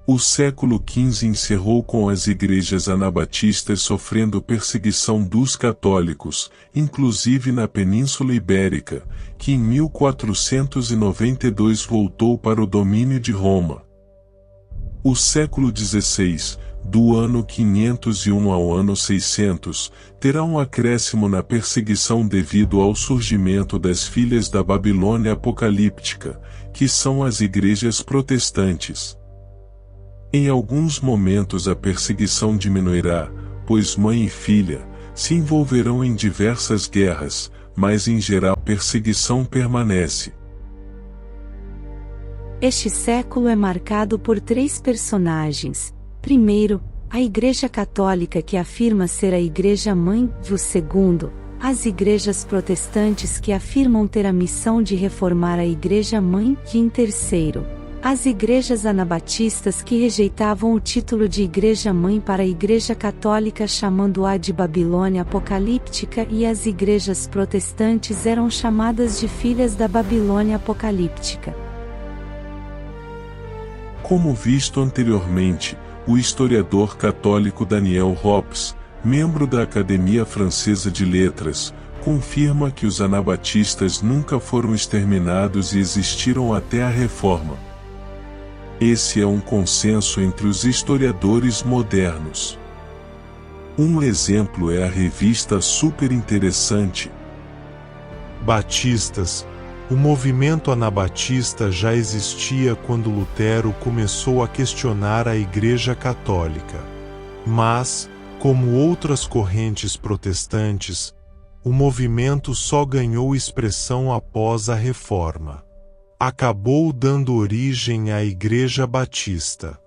O século XV encerrou com as igrejas anabatistas sofrendo perseguição dos católicos, inclusive na Península Ibérica, que em 1492 voltou para o domínio de Roma. O século XVI, do ano 501 ao ano 600, terá um acréscimo na perseguição devido ao surgimento das filhas da Babilônia apocalíptica, que são as igrejas protestantes. Em alguns momentos a perseguição diminuirá, pois mãe e filha se envolverão em diversas guerras, mas em geral a perseguição permanece. Este século é marcado por 3 personagens. Primeiro, a Igreja Católica, que afirma ser a Igreja Mãe. O segundo, as igrejas protestantes, que afirmam ter a missão de reformar a Igreja Mãe. E em terceiro, as igrejas anabatistas, que rejeitavam o título de Igreja Mãe para a Igreja Católica, chamando-a de Babilônia apocalíptica, e as igrejas protestantes eram chamadas de filhas da Babilônia apocalíptica. Como visto anteriormente, o historiador católico Daniel Hobbes, membro da Academia Francesa de Letras, confirma que os anabatistas nunca foram exterminados e existiram até a Reforma. Esse é um consenso entre os historiadores modernos. Um exemplo é a revista super interessante Batistas. O movimento anabatista já existia quando Lutero começou a questionar a Igreja Católica. Mas, como outras correntes protestantes, o movimento só ganhou expressão após a Reforma. Acabou dando origem à Igreja Batista.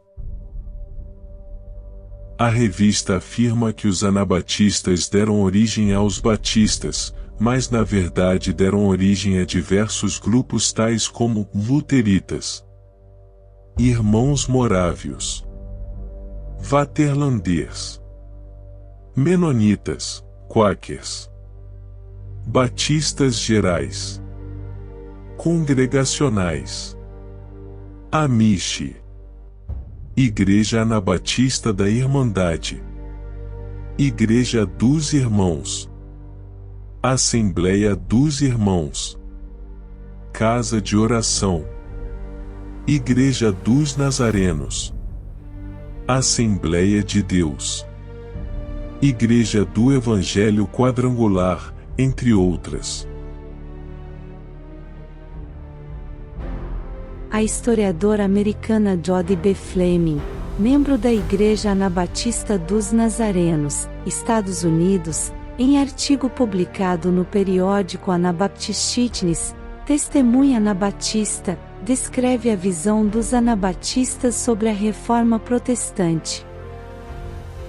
A revista afirma que os anabatistas deram origem aos batistas, mas na verdade deram origem a diversos grupos tais como luteritas, irmãos morávios, vaterlanders, menonitas, quakers, batistas gerais, congregacionais, Amish, Igreja Anabatista da Irmandade, Igreja dos Irmãos, Assembleia dos Irmãos, Casa de Oração, Igreja dos Nazarenos, Assembleia de Deus, Igreja do Evangelho Quadrangular, entre outras. A historiadora americana Jody B. Fleming, membro da Igreja Anabatista dos Nazarenos, Estados Unidos, em artigo publicado no periódico Anabaptist Witness, Testemunha Anabatista, descreve a visão dos anabatistas sobre a Reforma Protestante.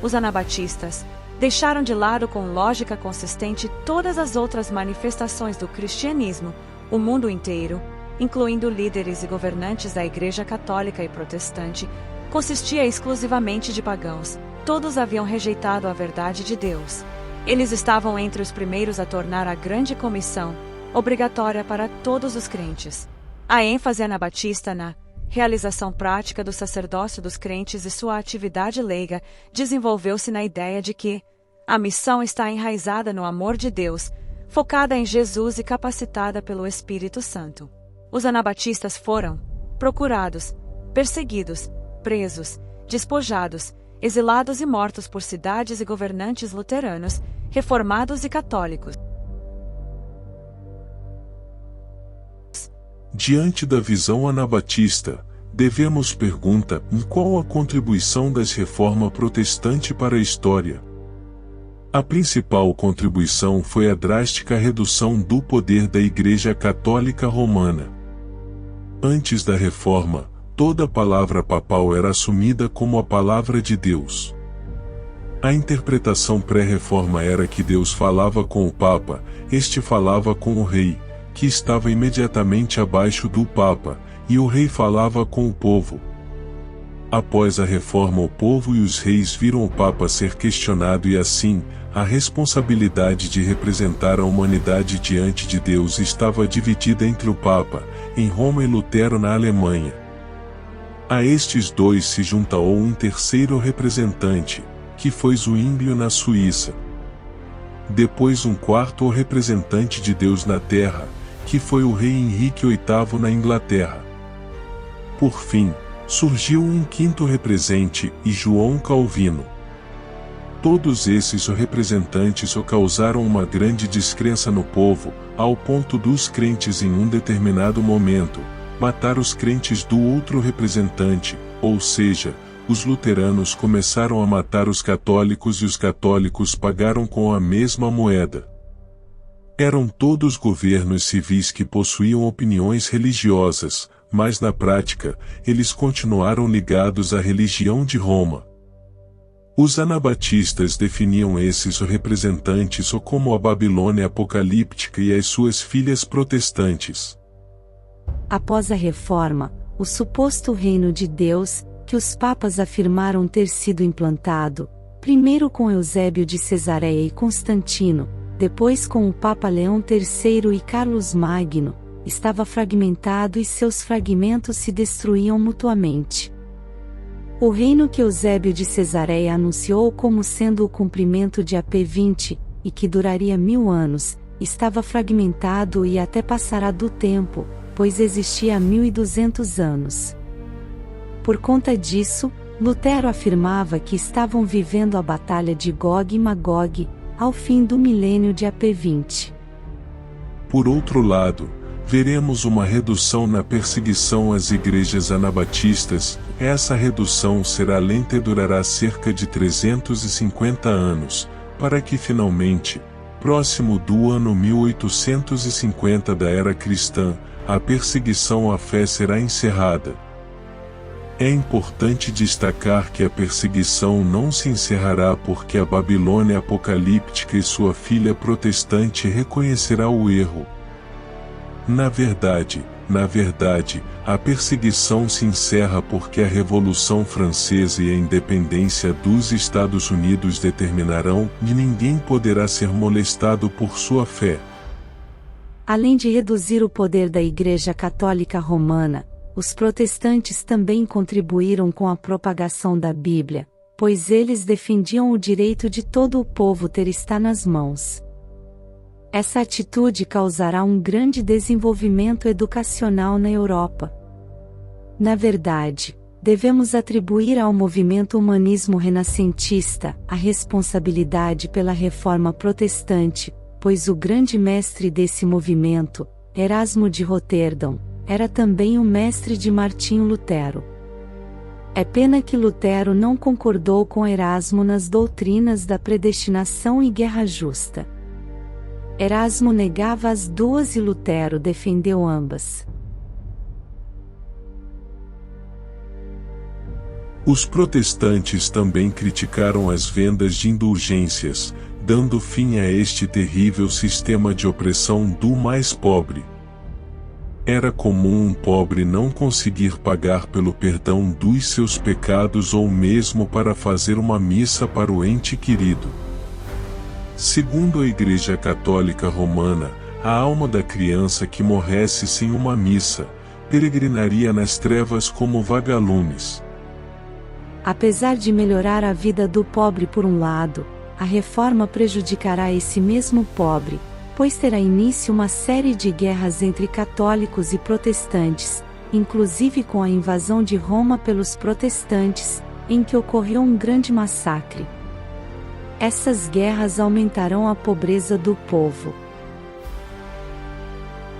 Os anabatistas deixaram de lado com lógica consistente todas as outras manifestações do cristianismo, o mundo inteiro, incluindo líderes e governantes da Igreja Católica e Protestante, consistia exclusivamente de pagãos. Todos haviam rejeitado a verdade de Deus. Eles estavam entre os primeiros a tornar a grande comissão obrigatória para todos os crentes. A ênfase anabatista na realização prática do sacerdócio dos crentes e sua atividade leiga desenvolveu-se na ideia de que a missão está enraizada no amor de Deus, focada em Jesus e capacitada pelo Espírito Santo. Os anabatistas foram procurados, perseguidos, presos, despojados, exilados e mortos por cidades e governantes luteranos, reformados e católicos. Diante da visão anabatista, devemos perguntar qual a contribuição da Reforma Protestante para a história. A principal contribuição foi a drástica redução do poder da Igreja Católica Romana. Antes da Reforma, toda a palavra papal era assumida como a palavra de Deus. A interpretação pré-reforma era que Deus falava com o Papa, este falava com o rei, que estava imediatamente abaixo do Papa, e o rei falava com o povo. Após a reforma, o povo e os reis viram o Papa ser questionado e assim, a responsabilidade de representar a humanidade diante de Deus estava dividida entre o Papa, em Roma, e Lutero na Alemanha. A estes dois se juntou um terceiro representante, que foi Zwinglio na Suíça. Depois um quarto representante de Deus na Terra, que foi o rei Henrique VIII na Inglaterra. Por fim, surgiu um quinto representante, e João Calvino. Todos esses representantes causaram uma grande descrença no povo, ao ponto dos crentes em um determinado momento, matar os crentes do outro representante, ou seja, os luteranos começaram a matar os católicos e os católicos pagaram com a mesma moeda. Eram todos governos civis que possuíam opiniões religiosas, mas na prática, eles continuaram ligados à religião de Roma. Os anabatistas definiam esses representantes como a Babilônia apocalíptica e as suas filhas protestantes. Após a Reforma, o suposto reino de Deus, que os papas afirmaram ter sido implantado, primeiro com Eusébio de Cesareia e Constantino, depois com o Papa Leão III e Carlos Magno, estava fragmentado e seus fragmentos se destruíam mutuamente. O reino que Eusébio de Cesareia anunciou como sendo o cumprimento de AP 20, e que duraria 1000 anos, estava fragmentado e até passará do tempo, pois existia há 1200 anos. Por conta disso, Lutero afirmava que estavam vivendo a batalha de Gog e Magog, ao fim do milênio de AP 20. Por outro lado, veremos uma redução na perseguição às igrejas anabatistas. Essa redução será lenta e durará cerca de 350 anos, para que finalmente, próximo do ano 1850 da era cristã, a perseguição à fé será encerrada. É importante destacar que a perseguição não se encerrará porque a Babilônia apocalíptica e sua filha protestante reconhecerá o erro. Na verdade, a perseguição se encerra porque a Revolução Francesa e a independência dos Estados Unidos determinarão que ninguém poderá ser molestado por sua fé. Além de reduzir o poder da Igreja Católica Romana, os protestantes também contribuíram com a propagação da Bíblia, pois eles defendiam o direito de todo o povo ter está nas mãos. Essa atitude causará um grande desenvolvimento educacional na Europa. Na verdade, devemos atribuir ao movimento humanismo renascentista a responsabilidade pela reforma protestante, pois o grande mestre desse movimento, Erasmo de Roterdão, era também o mestre de Martinho Lutero. É pena que Lutero não concordou com Erasmo nas doutrinas da predestinação e guerra justa. Erasmo negava as duas e Lutero defendeu ambas. Os protestantes também criticaram as vendas de indulgências, dando fim a este terrível sistema de opressão do mais pobre. Era comum um pobre não conseguir pagar pelo perdão dos seus pecados ou mesmo para fazer uma missa para o ente querido. Segundo a Igreja Católica Romana, a alma da criança que morresse sem uma missa, peregrinaria nas trevas como vagalumes. Apesar de melhorar a vida do pobre por um lado, a reforma prejudicará esse mesmo pobre, pois terá início uma série de guerras entre católicos e protestantes, inclusive com a invasão de Roma pelos protestantes, em que ocorreu um grande massacre. Essas guerras aumentarão a pobreza do povo.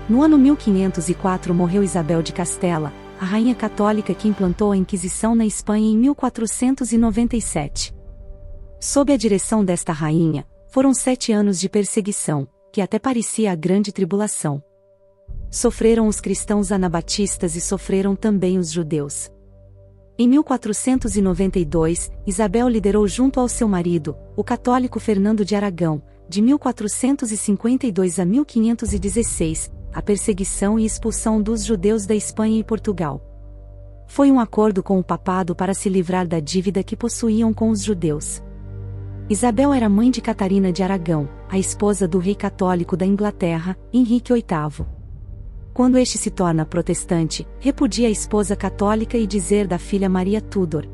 No ano 1504 morreu Isabel de Castela, a rainha católica que implantou a Inquisição na Espanha em 1497. Sob a direção desta rainha, foram 7 anos de perseguição, que até parecia a grande tribulação. Sofreram os cristãos anabatistas e sofreram também os judeus. Em 1492, Isabel liderou junto ao seu marido, o católico Fernando de Aragão, de 1452 a 1516, a perseguição e expulsão dos judeus da Espanha e Portugal. Foi um acordo com o papado para se livrar da dívida que possuíam com os judeus. Isabel era mãe de Catarina de Aragão, a esposa do rei católico da Inglaterra, Henrique VIII. Quando este se torna protestante, repudia a esposa católica e dizer da filha Maria Tudor.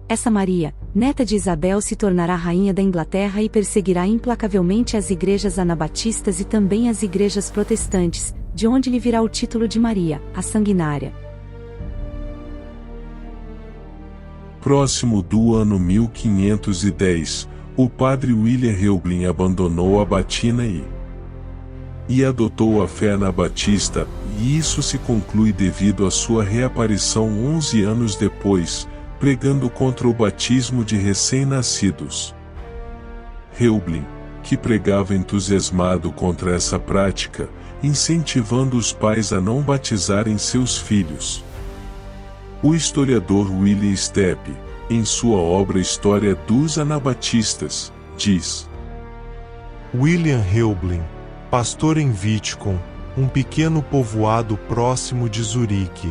Essa Maria, neta de Isabel, se tornará rainha da Inglaterra e perseguirá implacavelmente as igrejas anabatistas e também as igrejas protestantes, de onde lhe virá o título de Maria, a Sanguinária. Próximo do ano 1510, o padre William Helblin abandonou a batina e adotou a fé anabatista, e isso se conclui devido à sua reaparição 11 anos depois, pregando contra o batismo de recém-nascidos. Helblin, que pregava entusiasmado contra essa prática, incentivando os pais a não batizarem seus filhos. O historiador William Steppe, em sua obra História dos Anabatistas, diz: William Helblin, pastor em Wittkon, um pequeno povoado próximo de Zurique,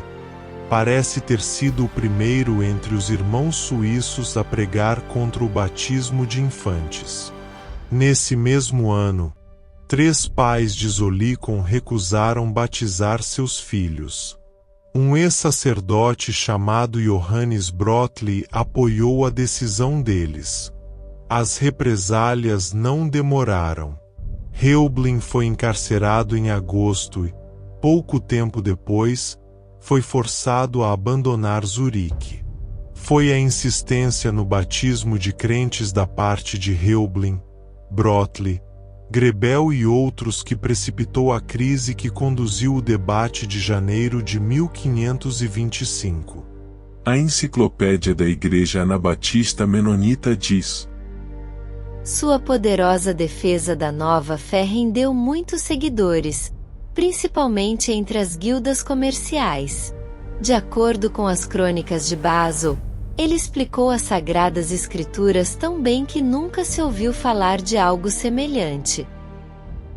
parece ter sido o primeiro entre os irmãos suíços a pregar contra o batismo de infantes. Nesse mesmo ano, 3 pais de Zolikon recusaram batizar seus filhos. Um ex-sacerdote chamado Johannes Brotli apoiou a decisão deles. As represálias não demoraram. Helblin foi encarcerado em agosto e, pouco tempo depois, foi forçado a abandonar Zurique. Foi a insistência no batismo de crentes da parte de Helblin, Brotli, Grebel e outros que precipitou a crise que conduziu o debate de janeiro de 1525. A Enciclopédia da Igreja Anabatista Menonita diz: Sua poderosa defesa da nova fé rendeu muitos seguidores, principalmente entre as guildas comerciais. De acordo com as crônicas de Basel, ele explicou as Sagradas Escrituras tão bem que nunca se ouviu falar de algo semelhante.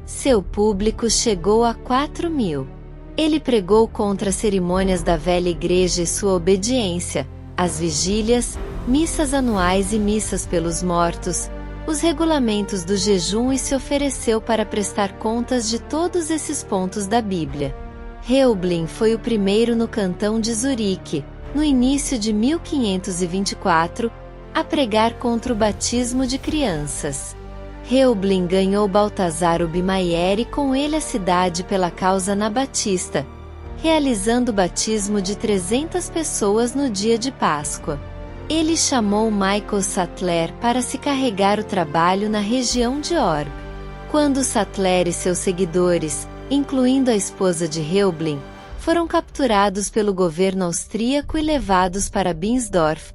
Seu público chegou a 4.000. Ele pregou contra as cerimônias da velha igreja e sua obediência, as vigílias, missas anuais e missas pelos mortos, os regulamentos do jejum e se ofereceu para prestar contas de todos esses pontos da Bíblia. Helblin foi o primeiro no cantão de Zurique, no início de 1524, a pregar contra o batismo de crianças. Helblin ganhou Baltazar Obimayer e com ele a cidade pela causa anabatista, realizando o batismo de 300 pessoas no dia de Páscoa. Ele chamou Michael Sattler para se carregar o trabalho na região de Orb. Quando Sattler e seus seguidores, incluindo a esposa de Helblin, foram capturados pelo governo austríaco e levados para Binsdorf,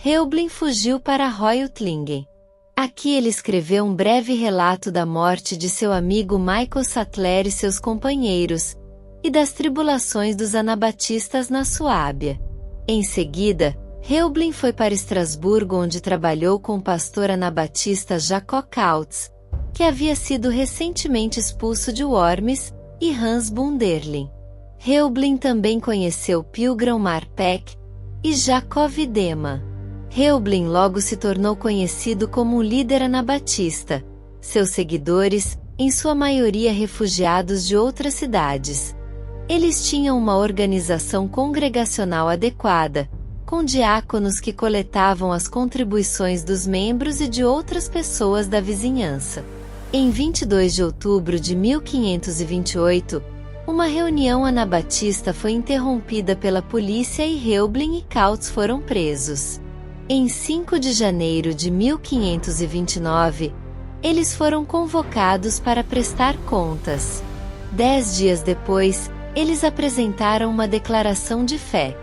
Helblin fugiu para Reutlingen. Aqui ele escreveu um breve relato da morte de seu amigo Michael Sattler e seus companheiros, e das tribulações dos anabatistas na Suábia. Em seguida, Helblin foi para Estrasburgo, onde trabalhou com o pastor anabatista Jacob Kautz, que havia sido recentemente expulso de Worms, e Hans Bunderlin. Helblin também conheceu Pilgram Marpeck e Jacob Wiedemann. Helblin logo se tornou conhecido como um líder anabatista, seus seguidores, em sua maioria refugiados de outras cidades. Eles tinham uma organização congregacional adequada, com diáconos que coletavam as contribuições dos membros e de outras pessoas da vizinhança. Em 22 de outubro de 1528, uma reunião anabatista foi interrompida pela polícia e Helblin e Kautz foram presos. Em 5 de janeiro de 1529, eles foram convocados para prestar contas. 10 dias depois, eles apresentaram uma declaração de fé.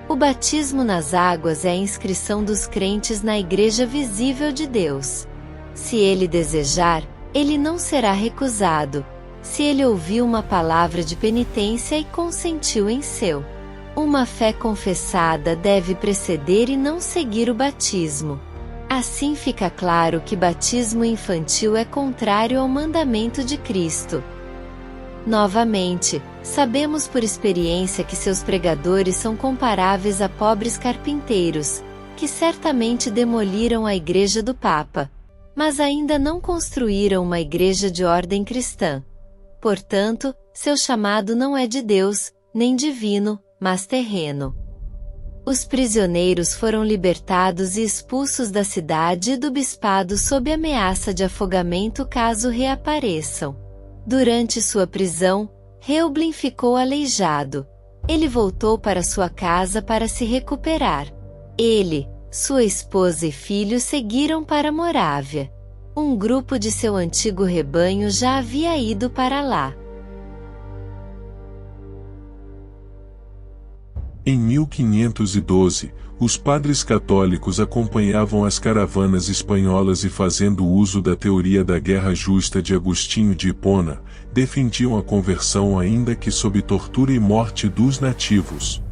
O batismo nas águas é a inscrição dos crentes na Igreja visível de Deus. Se ele desejar, ele não será recusado, se ele ouviu uma palavra de penitência e consentiu em seu. Uma fé confessada deve preceder e não seguir o batismo. Assim fica claro que batismo infantil é contrário ao mandamento de Cristo. Novamente, sabemos por experiência que seus pregadores são comparáveis a pobres carpinteiros, que certamente demoliram a igreja do Papa, mas ainda não construíram uma igreja de ordem cristã. Portanto, seu chamado não é de Deus, nem divino, mas terreno. Os prisioneiros foram libertados e expulsos da cidade e do bispado sob ameaça de afogamento caso reapareçam. Durante sua prisão, Reublin ficou aleijado. Ele voltou para sua casa para se recuperar. Ele, sua esposa e filho seguiram para Morávia. Um grupo de seu antigo rebanho já havia ido para lá. Em 1512, os padres católicos acompanhavam as caravanas espanholas e, fazendo uso da teoria da guerra justa de Agostinho de Hipona, defendiam a conversão ainda que sob tortura e morte dos nativos.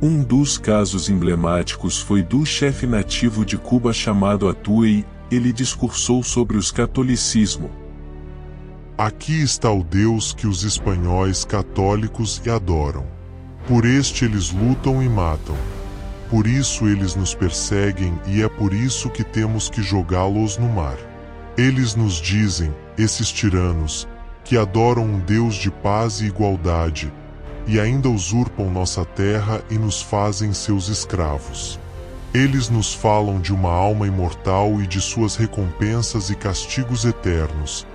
Um dos casos emblemáticos foi do chefe nativo de Cuba chamado Atuey. Ele discursou sobre o catolicismo. Aqui está o Deus que os espanhóis católicos adoram. Por este eles lutam e matam. Por isso eles nos perseguem e é por isso que temos que jogá-los no mar. Eles nos dizem, esses tiranos, que adoram um Deus de paz e igualdade, e ainda usurpam nossa terra e nos fazem seus escravos. Eles nos falam de uma alma imortal e de suas recompensas e castigos eternos,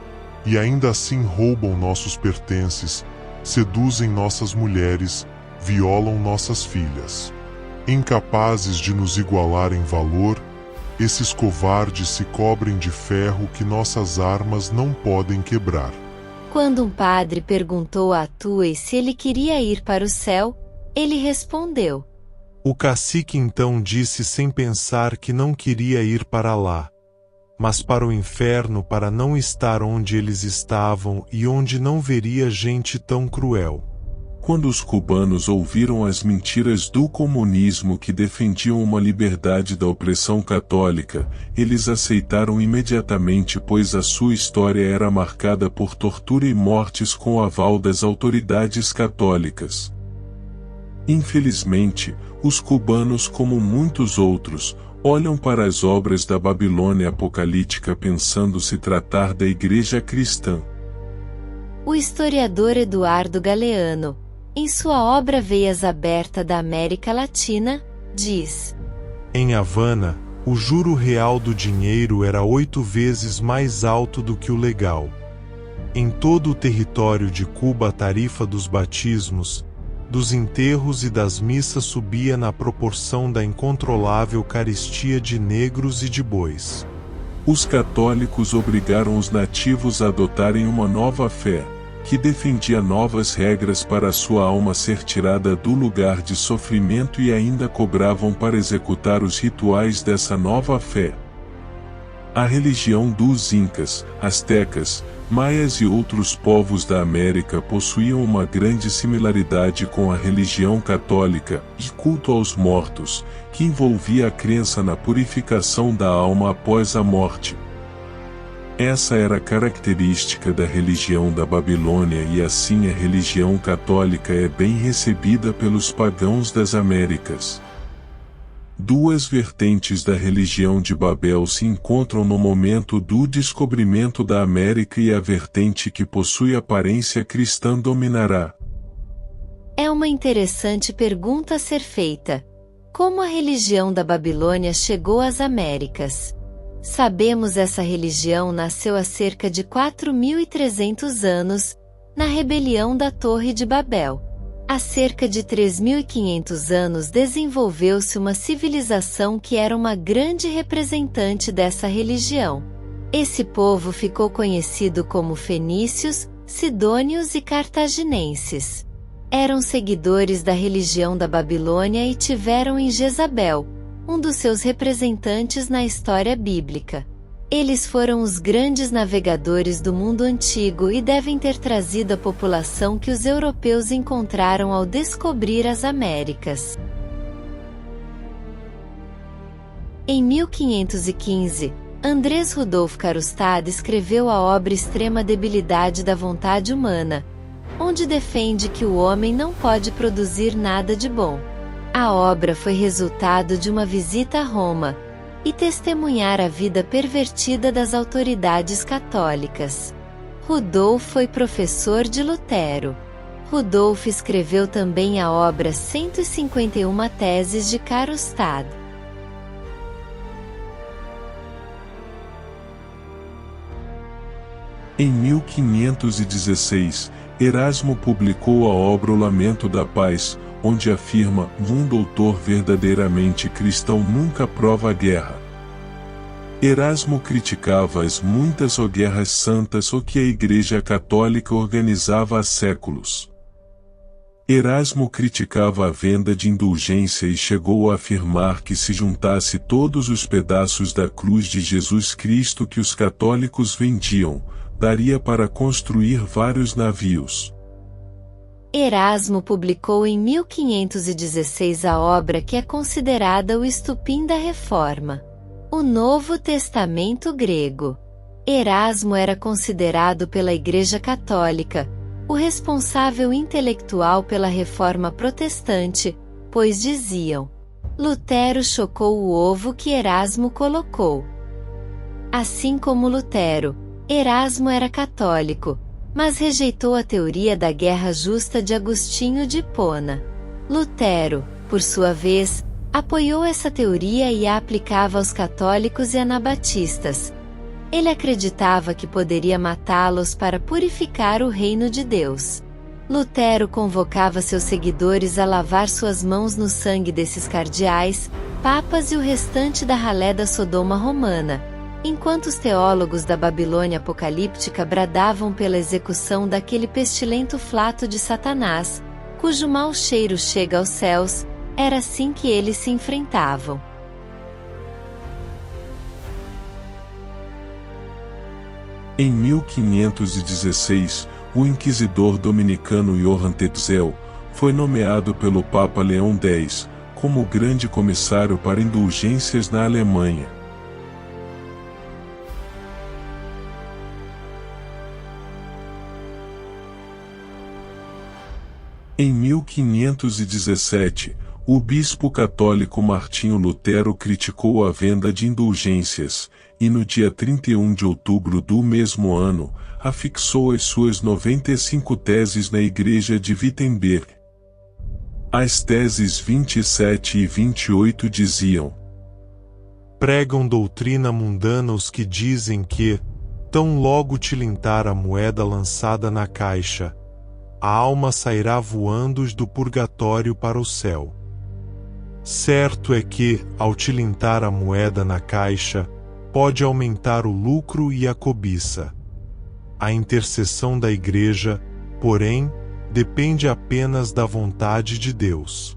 e ainda assim roubam nossos pertences, seduzem nossas mulheres, violam nossas filhas. Incapazes de nos igualar em valor, esses covardes se cobrem de ferro que nossas armas não podem quebrar. Quando um padre perguntou a Atuey se ele queria ir para o céu, ele respondeu. O cacique então disse sem pensar que não queria ir para lá, mas para o inferno para não estar onde eles estavam e onde não veria gente tão cruel. Quando os cubanos ouviram as mentiras do comunismo que defendiam uma liberdade da opressão católica, eles aceitaram imediatamente, pois a sua história era marcada por tortura e mortes com o aval das autoridades católicas. Infelizmente, os cubanos, como muitos outros, olham para as obras da Babilônia apocalíptica pensando se tratar da Igreja cristã. O historiador Eduardo Galeano, em sua obra Veias Abertas da América Latina, diz: Em Havana, o juro real do dinheiro era 8 vezes mais alto do que o legal. Em todo o território de Cuba a tarifa dos batismos, dos enterros e das missas subia na proporção da incontrolável carestia de negros e de bois. Os católicos obrigaram os nativos a adotarem uma nova fé, que defendia novas regras para a sua alma ser tirada do lugar de sofrimento e ainda cobravam para executar os rituais dessa nova fé. A religião dos Incas, Aztecas, Maias e outros povos da América possuíam uma grande similaridade com a religião católica e culto aos mortos, que envolvia a crença na purificação da alma após a morte. Essa era a característica da religião da Babilônia e assim a religião católica é bem recebida pelos pagãos das Américas. Duas vertentes da religião de Babel se encontram no momento do descobrimento da América e a vertente que possui aparência cristã dominará. É uma interessante pergunta a ser feita. Como a religião da Babilônia chegou às Américas? Sabemos essa religião nasceu há cerca de 4.300 anos, na rebelião da Torre de Babel. Há cerca de 3.500 anos desenvolveu-se uma civilização que era uma grande representante dessa religião. Esse povo ficou conhecido como fenícios, sidônios e cartaginenses. Eram seguidores da religião da Babilônia e tiveram em Jezabel, um dos seus representantes na história bíblica. Eles foram os grandes navegadores do mundo antigo e devem ter trazido a população que os europeus encontraram ao descobrir as Américas. Em 1515, Andrés Rudolf Karlstadt escreveu a obra Extrema Debilidade da Vontade Humana, onde defende que o homem não pode produzir nada de bom. A obra foi resultado de uma visita a Roma, e testemunhar a vida pervertida das autoridades católicas. Rudolf foi professor de Lutero. Rudolf escreveu também a obra 151 Teses de Karlstadt. Em 1516, Erasmo publicou a obra O Lamento da Paz, onde afirma: um doutor verdadeiramente cristão nunca prova a guerra. Erasmo criticava as muitas guerras santas o que a Igreja Católica organizava há séculos. Erasmo criticava a venda de indulgência e chegou a afirmar que se juntasse todos os pedaços da cruz de Jesus Cristo que os católicos vendiam, daria para construir vários navios. Erasmo publicou em 1516 a obra que é considerada o estupim da Reforma, o Novo Testamento grego. Erasmo era considerado pela Igreja Católica o responsável intelectual pela Reforma Protestante, pois diziam: Lutero chocou o ovo que Erasmo colocou. Assim como Lutero, Erasmo era católico, mas rejeitou a teoria da guerra justa de Agostinho de Hipona. Lutero, por sua vez, apoiou essa teoria e a aplicava aos católicos e anabatistas. Ele acreditava que poderia matá-los para purificar o reino de Deus. Lutero convocava seus seguidores a lavar suas mãos no sangue desses cardeais, papas e o restante da ralé da Sodoma romana, enquanto os teólogos da Babilônia apocalíptica bradavam pela execução daquele pestilento flato de Satanás, cujo mau cheiro chega aos céus. Era assim que eles se enfrentavam. Em 1516, o inquisidor dominicano Johann Tetzel foi nomeado pelo Papa Leão X como grande comissário para indulgências na Alemanha. Em 1517, o bispo católico Martinho Lutero criticou a venda de indulgências, e no dia 31 de outubro do mesmo ano, afixou as suas 95 teses na igreja de Wittenberg. As teses 27 e 28 diziam: pregam doutrina mundana os que dizem que, tão logo tilintar a moeda lançada na caixa, a alma sairá voando do purgatório para o céu. Certo é que, ao tilintar a moeda na caixa, pode aumentar o lucro e a cobiça. A intercessão da Igreja, porém, depende apenas da vontade de Deus.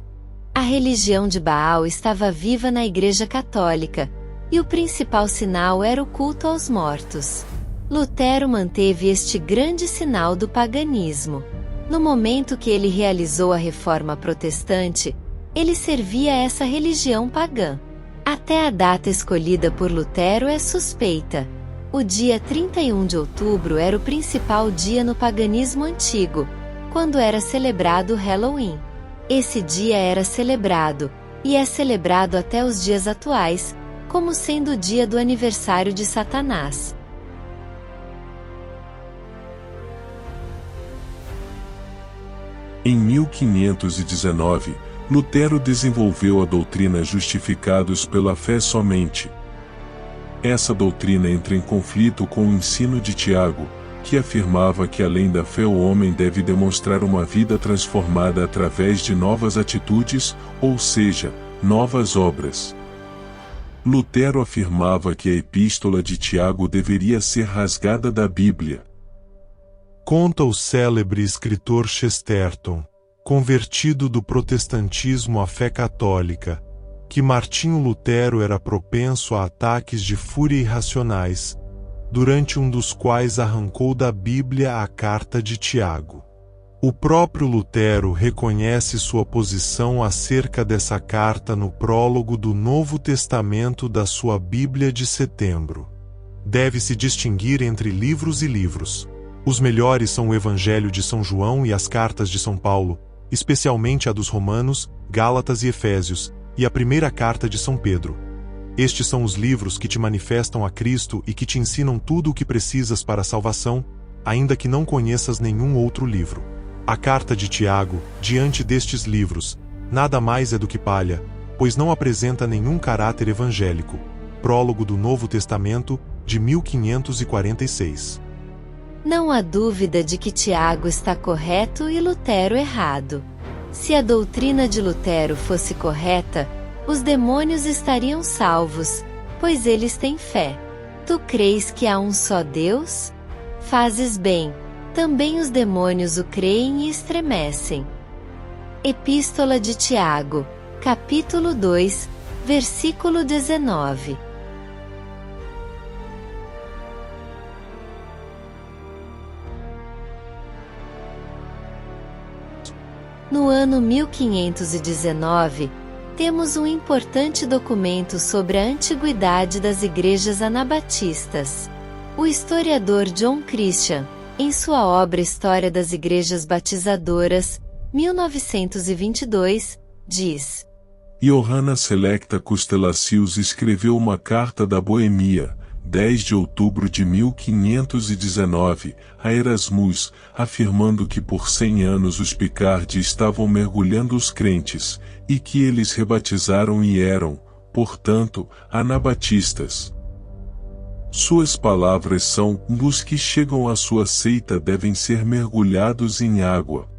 A religião de Baal estava viva na Igreja Católica, e o principal sinal era o culto aos mortos. Lutero manteve este grande sinal do paganismo. No momento que ele realizou a Reforma Protestante, ele servia essa religião pagã. Até a data escolhida por Lutero é suspeita. O dia 31 de outubro era o principal dia no paganismo antigo, quando era celebrado o Halloween. Esse dia era celebrado, e é celebrado até os dias atuais, como sendo o dia do aniversário de Satanás. Em 1519, Lutero desenvolveu a doutrina justificados pela fé somente. Essa doutrina entra em conflito com o ensino de Tiago, que afirmava que além da fé o homem deve demonstrar uma vida transformada através de novas atitudes, ou seja, novas obras. Lutero afirmava que a epístola de Tiago deveria ser rasgada da Bíblia. Conta o célebre escritor Chesterton, convertido do protestantismo à fé católica, que Martinho Lutero era propenso a ataques de fúria irracionais, durante um dos quais arrancou da Bíblia a carta de Tiago. O próprio Lutero reconhece sua posição acerca dessa carta no prólogo do Novo Testamento da sua Bíblia de Setembro. Deve-se distinguir entre livros e livros. Os melhores são o Evangelho de São João e as cartas de São Paulo, especialmente a dos Romanos, Gálatas e Efésios, e a primeira carta de São Pedro. Estes são os livros que te manifestam a Cristo e que te ensinam tudo o que precisas para a salvação, ainda que não conheças nenhum outro livro. A carta de Tiago, diante destes livros, nada mais é do que palha, pois não apresenta nenhum caráter evangélico. Prólogo do Novo Testamento, de 1546. Não há dúvida de que Tiago está correto e Lutero errado. Se a doutrina de Lutero fosse correta, os demônios estariam salvos, pois eles têm fé. Tu crês que há um só Deus? Fazes bem. Também os demônios o creem e estremecem. Epístola de Tiago, capítulo 2, versículo 19. No ano 1519, temos um importante documento sobre a antiguidade das igrejas anabatistas. O historiador John Christian, em sua obra História das Igrejas Batizadoras, 1922, diz: Johanna Selecta Custelacius escreveu uma carta da Boêmia, 10 de outubro de 1519, a Erasmus, afirmando que por 100 anos os Picardi estavam mergulhando os crentes, e que eles rebatizaram e eram, portanto, anabatistas. Suas palavras são: os que chegam à sua seita devem ser mergulhados em água.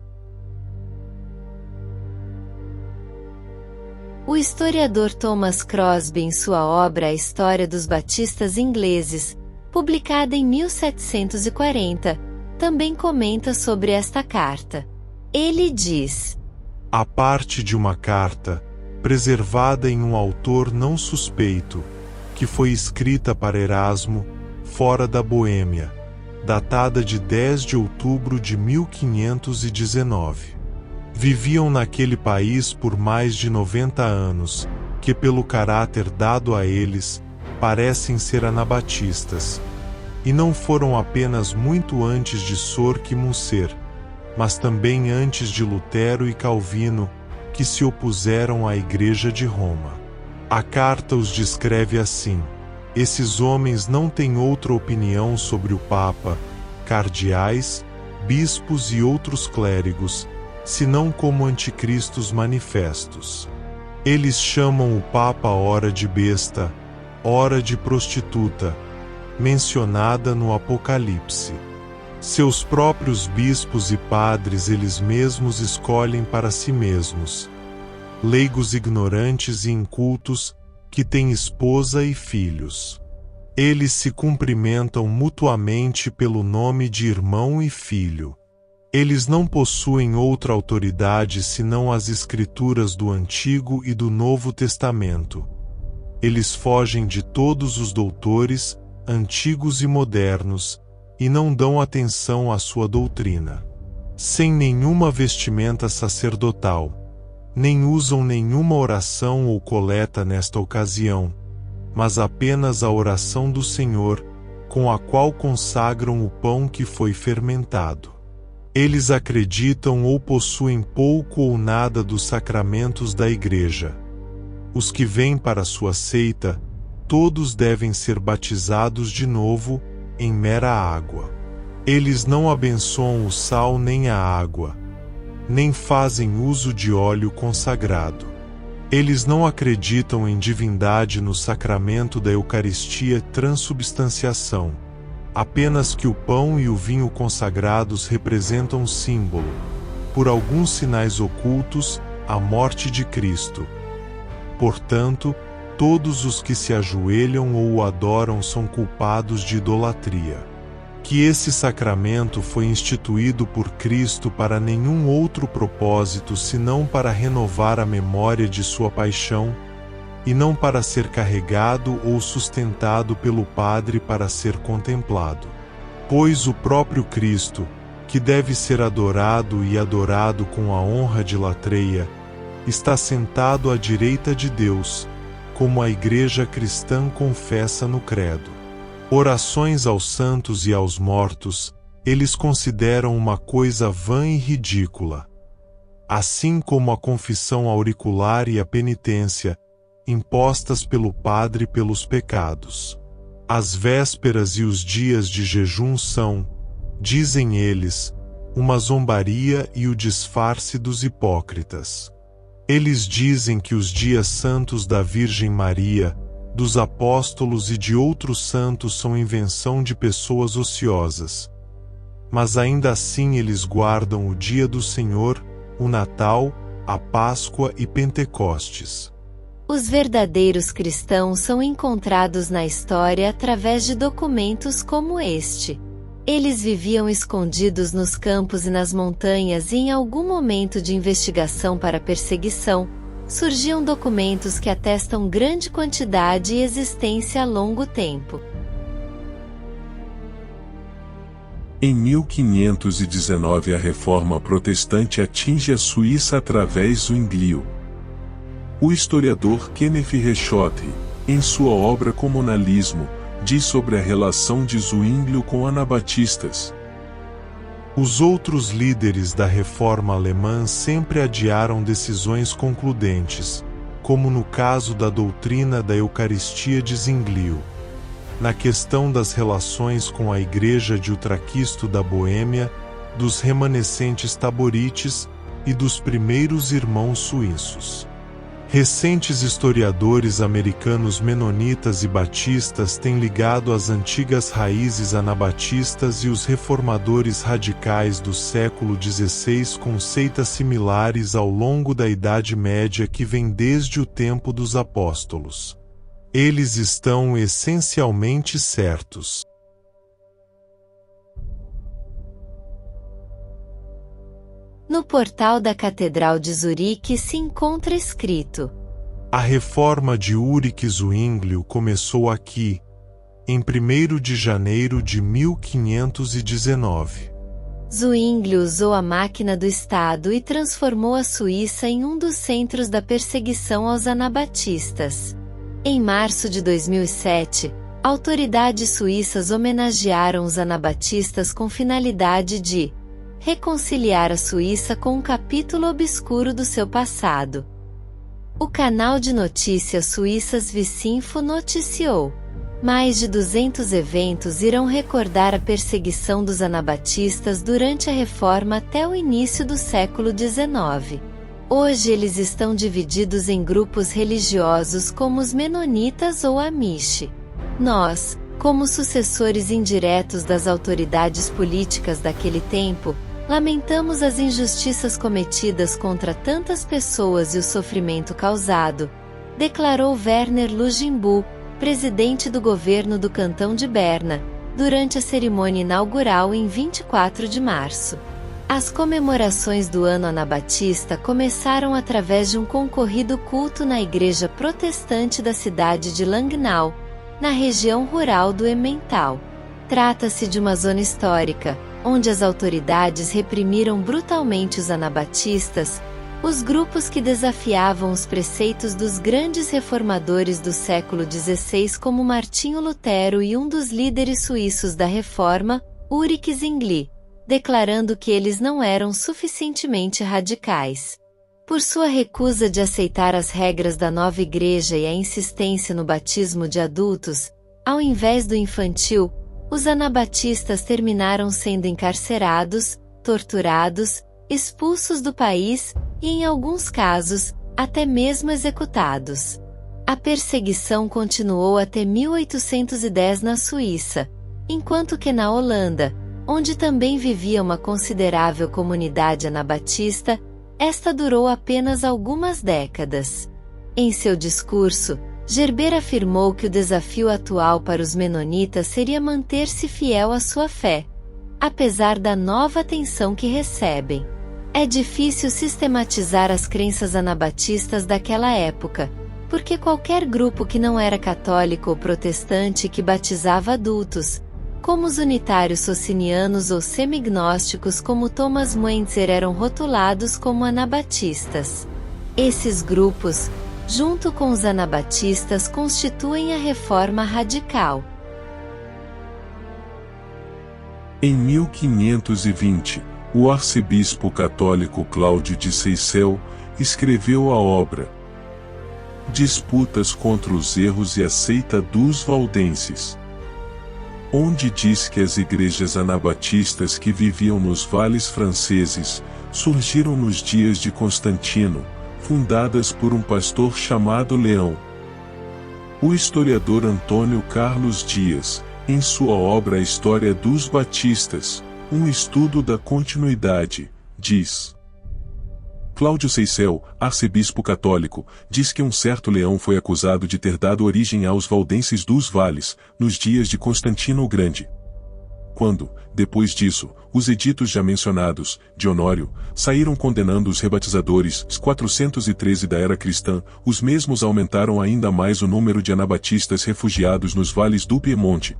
O historiador Thomas Crosby, em sua obra A História dos Batistas Ingleses, publicada em 1740, também comenta sobre esta carta. Ele diz: a parte de uma carta, preservada em um autor não suspeito, que foi escrita para Erasmo, fora da Boêmia, datada de 10 de outubro de 1519. Viviam naquele país por mais de 90 anos, que pelo caráter dado a eles, parecem ser anabatistas. E não foram apenas muito antes de Sorque e Muncer, mas também antes de Lutero e Calvino, que se opuseram à Igreja de Roma. A carta os descreve assim: esses homens não têm outra opinião sobre o Papa, cardeais, bispos e outros clérigos, senão como anticristos manifestos. Eles chamam o Papa ora de besta, ora de prostituta, mencionada no Apocalipse. Seus próprios bispos e padres eles mesmos escolhem para si mesmos. Leigos ignorantes e incultos, que têm esposa e filhos. Eles se cumprimentam mutuamente pelo nome de irmão e filho. Eles não possuem outra autoridade senão as Escrituras do Antigo e do Novo Testamento. Eles fogem de todos os doutores, antigos e modernos, e não dão atenção à sua doutrina. Sem nenhuma vestimenta sacerdotal, nem usam nenhuma oração ou coleta nesta ocasião, mas apenas a oração do Senhor, com a qual consagram o pão que foi fermentado. Eles acreditam ou possuem pouco ou nada dos sacramentos da Igreja. Os que vêm para sua seita, todos devem ser batizados de novo, em mera água. Eles não abençoam o sal nem a água, nem fazem uso de óleo consagrado. Eles não acreditam em divindade no sacramento da Eucaristia transubstanciação, apenas que o pão e o vinho consagrados representam um símbolo, por alguns sinais ocultos, a morte de Cristo. Portanto, todos os que se ajoelham ou o adoram são culpados de idolatria. Que esse sacramento foi instituído por Cristo para nenhum outro propósito senão para renovar a memória de sua paixão, e não para ser carregado ou sustentado pelo Padre para ser contemplado. Pois o próprio Cristo, que deve ser adorado e adorado com a honra de latreia, está sentado à direita de Deus, como a Igreja cristã confessa no Credo. Orações aos santos e aos mortos, eles consideram uma coisa vã e ridícula. Assim como a confissão auricular e a penitência, impostas pelo Padre pelos pecados. As vésperas e os dias de jejum são, dizem eles, uma zombaria e o disfarce dos hipócritas. Eles dizem que os dias santos da Virgem Maria, dos apóstolos e de outros santos são invenção de pessoas ociosas. Mas ainda assim eles guardam o dia do Senhor, o Natal, a Páscoa e Pentecostes. Os verdadeiros cristãos são encontrados na história através de documentos como este. Eles viviam escondidos nos campos e nas montanhas e em algum momento de investigação para perseguição, surgiam documentos que atestam grande quantidade e existência a longo tempo. Em 1519 a Reforma Protestante atinge a Suíça através do Inglio. O historiador Kenneth Rechotte, em sua obra Comunalismo, diz sobre a relação de Zwinglio com anabatistas. Os outros líderes da Reforma alemã sempre adiaram decisões concludentes, como no caso da doutrina da Eucaristia de Zwinglio. Na questão das relações com a Igreja de Utraquisto da Boêmia, dos remanescentes taborites e dos primeiros irmãos suíços. Recentes historiadores americanos menonitas e batistas têm ligado as antigas raízes anabatistas e os reformadores radicais do século XVI com seitas similares ao longo da Idade Média que vem desde o tempo dos apóstolos. Eles estão essencialmente certos. No portal da Catedral de Zurique se encontra escrito: A reforma de Ulrich Zwinglio começou aqui, em 1º de janeiro de 1519. Zwinglio usou a máquina do Estado e transformou a Suíça em um dos centros da perseguição aos anabatistas. Em março de 2007, autoridades suíças homenagearam os anabatistas com finalidade de reconciliar a Suíça com um capítulo obscuro do seu passado. O canal de notícias suíças Visinfo noticiou: mais de 200 eventos irão recordar a perseguição dos anabatistas durante a Reforma até o início do século XIX. Hoje eles estão divididos em grupos religiosos como os menonitas ou Amish. Nós, como sucessores indiretos das autoridades políticas daquele tempo, lamentamos as injustiças cometidas contra tantas pessoas e o sofrimento causado, declarou Werner Luginbu, presidente do governo do Cantão de Berna, durante a cerimônia inaugural em 24 de março. As comemorações do ano anabatista começaram através de um concorrido culto na igreja protestante da cidade de Langnau, na região rural do Emmental. Trata-se de uma zona histórica, onde as autoridades reprimiram brutalmente os anabatistas, os grupos que desafiavam os preceitos dos grandes reformadores do século XVI como Martinho Lutero e um dos líderes suíços da Reforma, Ulrich Zwingli, declarando que eles não eram suficientemente radicais. Por sua recusa de aceitar as regras da nova igreja e a insistência no batismo de adultos, ao invés do infantil, os anabatistas terminaram sendo encarcerados, torturados, expulsos do país e, em alguns casos, até mesmo executados. A perseguição continuou até 1810 na Suíça, enquanto que na Holanda, onde também vivia uma considerável comunidade anabatista, esta durou apenas algumas décadas. Em seu discurso, Gerber afirmou que o desafio atual para os menonitas seria manter-se fiel à sua fé, apesar da nova atenção que recebem. É difícil sistematizar as crenças anabatistas daquela época, porque qualquer grupo que não era católico ou protestante que batizava adultos, como os unitários socinianos ou semignósticos como Thomas Muenzer, eram rotulados como anabatistas. Esses grupos, junto com os anabatistas, constituem a Reforma Radical. Em 1520, o arcebispo católico Cláudio de Seyssel escreveu a obra Disputas contra os erros e a seita dos valdenses, onde diz que as igrejas anabatistas que viviam nos vales franceses surgiram nos dias de Constantino, fundadas por um pastor chamado Leão. O historiador Antônio Carlos Dias, em sua obra A História dos Batistas, um estudo da continuidade, diz: Cláudio Seyssel, arcebispo católico, diz que um certo Leão foi acusado de ter dado origem aos valdenses dos vales, nos dias de Constantino o Grande. Quando, depois disso, os editos já mencionados, de Honório, saíram condenando os rebatizadores, 413 da era cristã, os mesmos aumentaram ainda mais o número de anabatistas refugiados nos vales do Piemonte.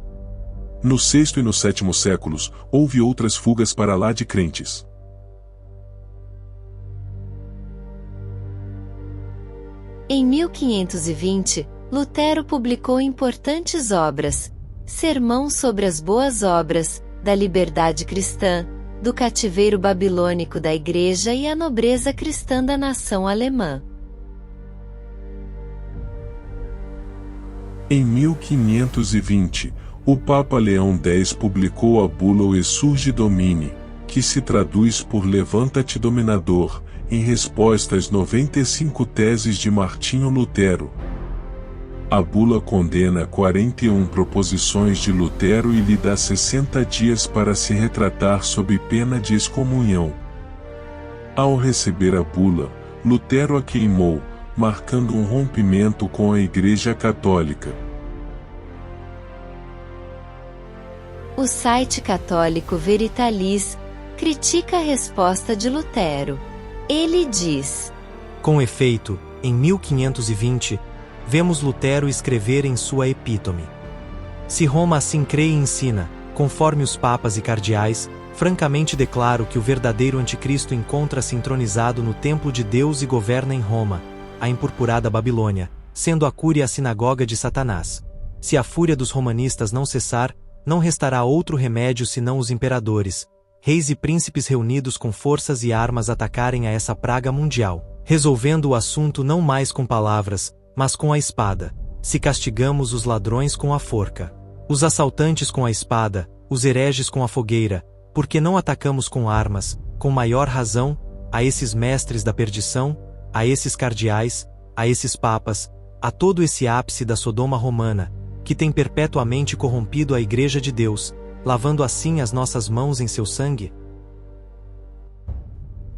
No VI e no VII séculos, houve outras fugas para lá de crentes. Em 1520, Lutero publicou importantes obras: Sermão sobre as Boas Obras, da Liberdade Cristã, do Cativeiro Babilônico da Igreja e a Nobreza Cristã da Nação Alemã. Em 1520, o Papa Leão X publicou a bula O Exsurge Domini, que se traduz por Levanta-te Dominador, em resposta às 95 teses de Martinho Lutero. A bula condena 41 proposições de Lutero e lhe dá 60 dias para se retratar sob pena de excomunhão. Ao receber a bula, Lutero a queimou, marcando um rompimento com a Igreja Católica. O site católico Veritalis critica a resposta de Lutero. Ele diz: Com efeito, em 1520, vemos Lutero escrever em sua epítome: Se Roma assim crê e ensina, conforme os papas e cardeais, francamente declaro que o verdadeiro anticristo encontra-se entronizado no templo de Deus e governa em Roma, a empurpurada Babilônia, sendo a Cúria a sinagoga de Satanás. Se a fúria dos romanistas não cessar, não restará outro remédio senão os imperadores, reis e príncipes reunidos com forças e armas atacarem a essa praga mundial, resolvendo o assunto não mais com palavras, mas com a espada. Se castigamos os ladrões com a forca, os assaltantes com a espada, os hereges com a fogueira, porque não atacamos com armas, com maior razão, a esses mestres da perdição, a esses cardeais, a esses papas, a todo esse ápice da Sodoma romana, que tem perpetuamente corrompido a Igreja de Deus, lavando assim as nossas mãos em seu sangue?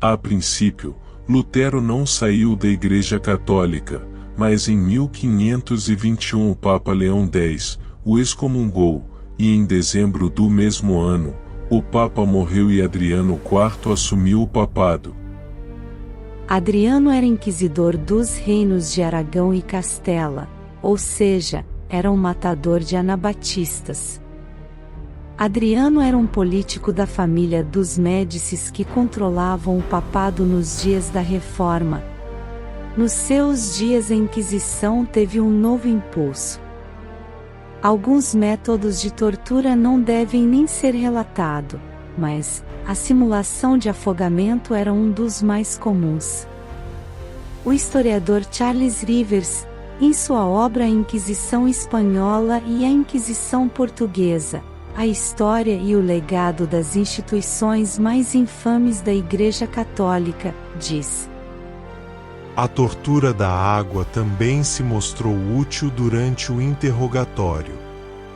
A princípio, Lutero não saiu da Igreja Católica, mas em 1521 o Papa Leão X o excomungou, e em dezembro do mesmo ano, o Papa morreu e Adriano IV assumiu o papado. Adriano era inquisidor dos reinos de Aragão e Castela, ou seja, era um matador de anabatistas. Adriano era um político da família dos Médicis que controlavam o papado nos dias da Reforma. Nos seus dias a Inquisição teve um novo impulso. Alguns métodos de tortura não devem nem ser relatados, mas a simulação de afogamento era um dos mais comuns. O historiador Charles Rivers, em sua obra A Inquisição Espanhola e a Inquisição Portuguesa, a história e o legado das instituições mais infames da Igreja Católica, diz: A tortura da água também se mostrou útil durante o interrogatório.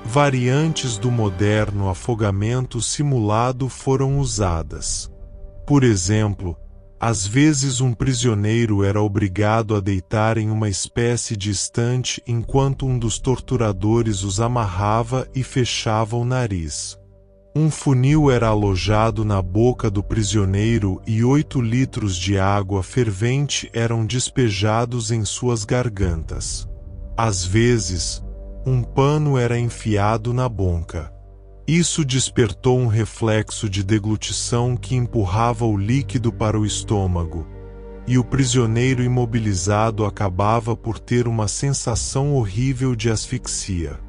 Variantes do moderno afogamento simulado foram usadas. Por exemplo, às vezes um prisioneiro era obrigado a deitar em uma espécie de estante enquanto um dos torturadores os amarrava e fechava o nariz. Um funil era alojado na boca do prisioneiro e 8 litros de água fervente eram despejados em suas gargantas. Às vezes, um pano era enfiado na boca. Isso despertou um reflexo de deglutição que empurrava o líquido para o estômago, e o prisioneiro imobilizado acabava por ter uma sensação horrível de asfixia.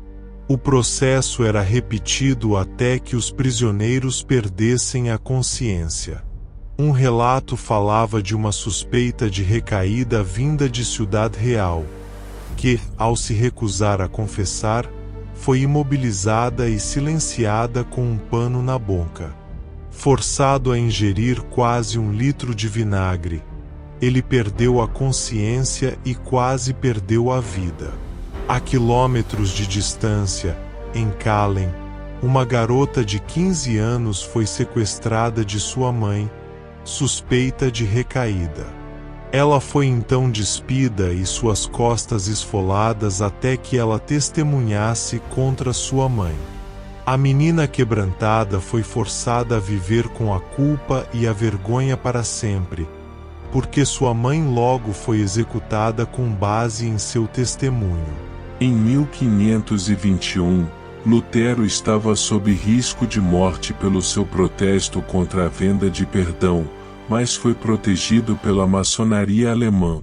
O processo era repetido até que os prisioneiros perdessem a consciência. Um relato falava de uma suspeita de recaída vinda de Ciudad Real, que, ao se recusar a confessar, foi imobilizada e silenciada com um pano na boca. Forçado a ingerir quase 1 litro de vinagre, ele perdeu a consciência e quase perdeu a vida. A quilômetros de distância, em Kallen, uma garota de 15 anos foi sequestrada de sua mãe, suspeita de recaída. Ela foi então despida e suas costas esfoladas até que ela testemunhasse contra sua mãe. A menina quebrantada foi forçada a viver com a culpa e a vergonha para sempre, porque sua mãe logo foi executada com base em seu testemunho. Em 1521, Lutero estava sob risco de morte pelo seu protesto contra a venda de perdão, mas foi protegido pela maçonaria alemã.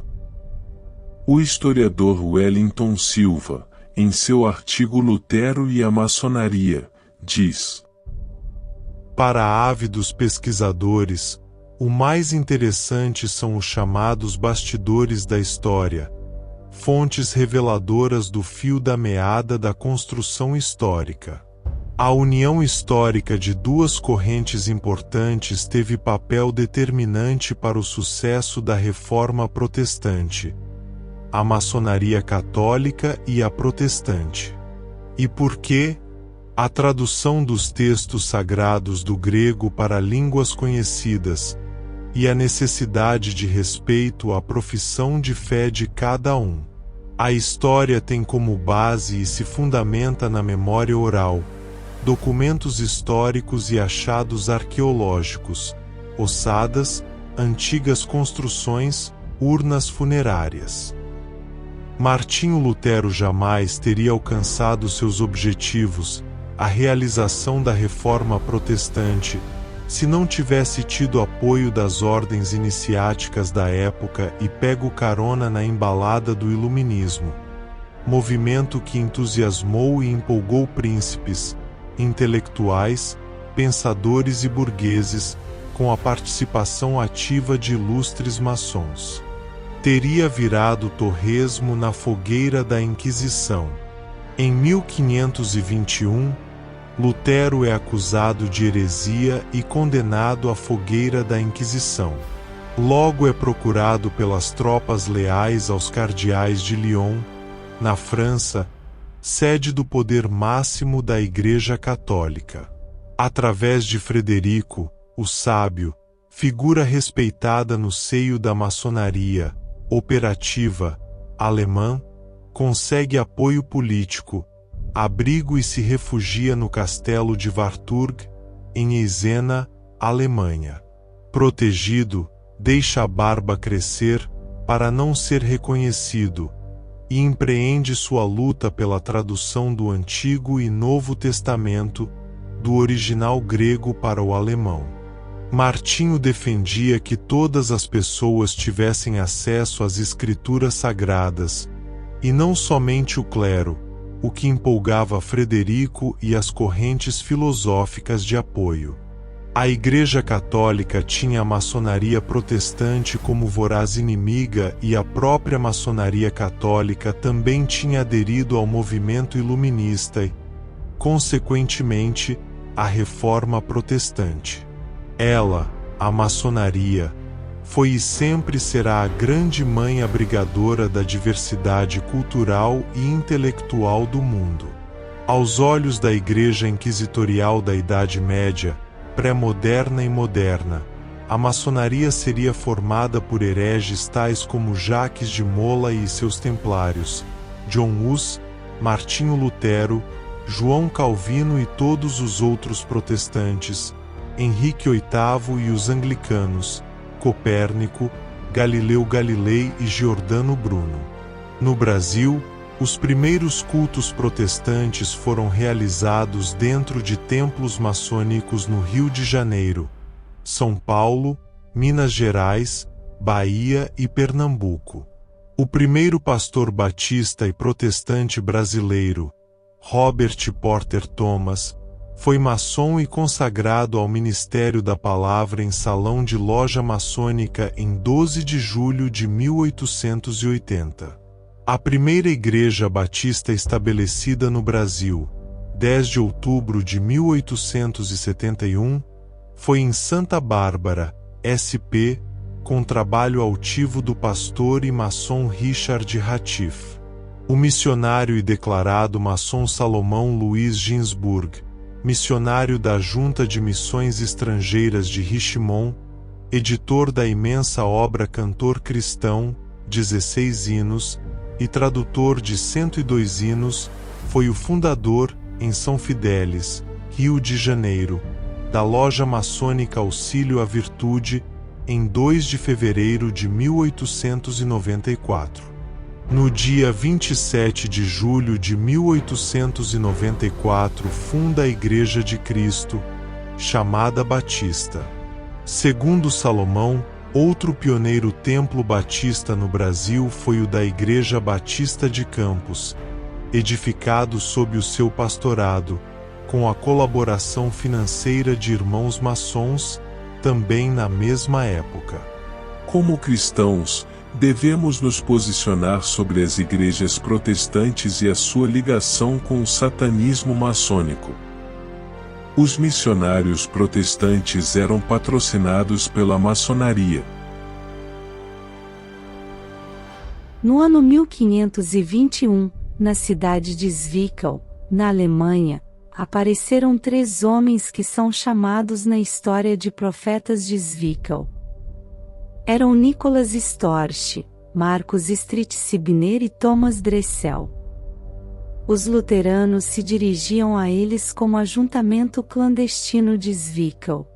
O historiador Wellington Silva, em seu artigo Lutero e a Maçonaria, diz: para ávidos pesquisadores, o mais interessante são os chamados bastidores da história, fontes reveladoras do fio da meada da construção histórica. A união histórica de duas correntes importantes teve papel determinante para o sucesso da Reforma Protestante, a maçonaria católica e a protestante. E por quê? A tradução dos textos sagrados do grego para línguas conhecidas e a necessidade de respeito à profissão de fé de cada um. A história tem como base e se fundamenta na memória oral, documentos históricos e achados arqueológicos, ossadas, antigas construções, urnas funerárias. Martinho Lutero jamais teria alcançado seus objetivos, a realização da Reforma Protestante, se não tivesse tido apoio das ordens iniciáticas da época e pego carona na embalada do Iluminismo, movimento que entusiasmou e empolgou príncipes, intelectuais, pensadores e burgueses, com a participação ativa de ilustres maçons. Teria virado torresmo na fogueira da Inquisição. Em 1521, Lutero é acusado de heresia e condenado à fogueira da Inquisição. Logo é procurado pelas tropas leais aos cardeais de Lyon, na França, sede do poder máximo da Igreja Católica. Através de Frederico, o Sábio, figura respeitada no seio da maçonaria operativa alemã, consegue apoio político, abrigo e se refugia no castelo de Wartburg, em Eisena, Alemanha. Protegido, deixa a barba crescer para não ser reconhecido e empreende sua luta pela tradução do Antigo e Novo Testamento, do original grego para o alemão. Martinho defendia que todas as pessoas tivessem acesso às escrituras sagradas, e não somente o clero, o que empolgava Frederico e as correntes filosóficas de apoio. A Igreja Católica tinha a maçonaria protestante como voraz inimiga e a própria maçonaria católica também tinha aderido ao movimento iluminista e, consequentemente, à Reforma Protestante. Ela, a maçonaria, foi e sempre será a grande mãe abrigadora da diversidade cultural e intelectual do mundo. Aos olhos da Igreja Inquisitorial da Idade Média, pré-moderna e moderna, a maçonaria seria formada por hereges tais como Jacques de Mola e seus templários, John Hus, Martinho Lutero, João Calvino e todos os outros protestantes, Henrique VIII e os anglicanos, Copérnico, Galileu Galilei e Giordano Bruno. No Brasil, os primeiros cultos protestantes foram realizados dentro de templos maçônicos no Rio de Janeiro, São Paulo, Minas Gerais, Bahia e Pernambuco. O primeiro pastor batista e protestante brasileiro, Robert Porter Thomas, foi maçom e consagrado ao ministério da palavra em salão de loja maçônica em 12 de julho de 1880. A primeira igreja batista estabelecida no Brasil, 10 de outubro de 1871, foi em Santa Bárbara, SP, com trabalho altivo do pastor e maçom Richard Ratiff. O missionário e declarado maçom Salomão Luiz Ginsburg, missionário da Junta de Missões Estrangeiras de Richmond, editor da imensa obra Cantor Cristão, 16 hinos, e tradutor de 102 hinos, foi o fundador, em São Fidélis, Rio de Janeiro, da loja maçônica Auxílio à Virtude, em 2 de fevereiro de 1894. No dia 27 de julho de 1894 funda a Igreja de Cristo, chamada Batista. Segundo Salomão, outro pioneiro templo batista no Brasil foi o da Igreja Batista de Campos, edificado sob o seu pastorado, com a colaboração financeira de irmãos maçons, também na mesma época. Como cristãos, devemos nos posicionar sobre as igrejas protestantes e a sua ligação com o satanismo maçônico. Os missionários protestantes eram patrocinados pela maçonaria. No ano 1521, na cidade de Zwickau, na Alemanha, apareceram 3 homens que são chamados na história de profetas de Zwickau. Eram Nicholas Storch, Marcus Stritzbner e Thomas Dressel. Os luteranos se dirigiam a eles como ajuntamento clandestino de Zwickau.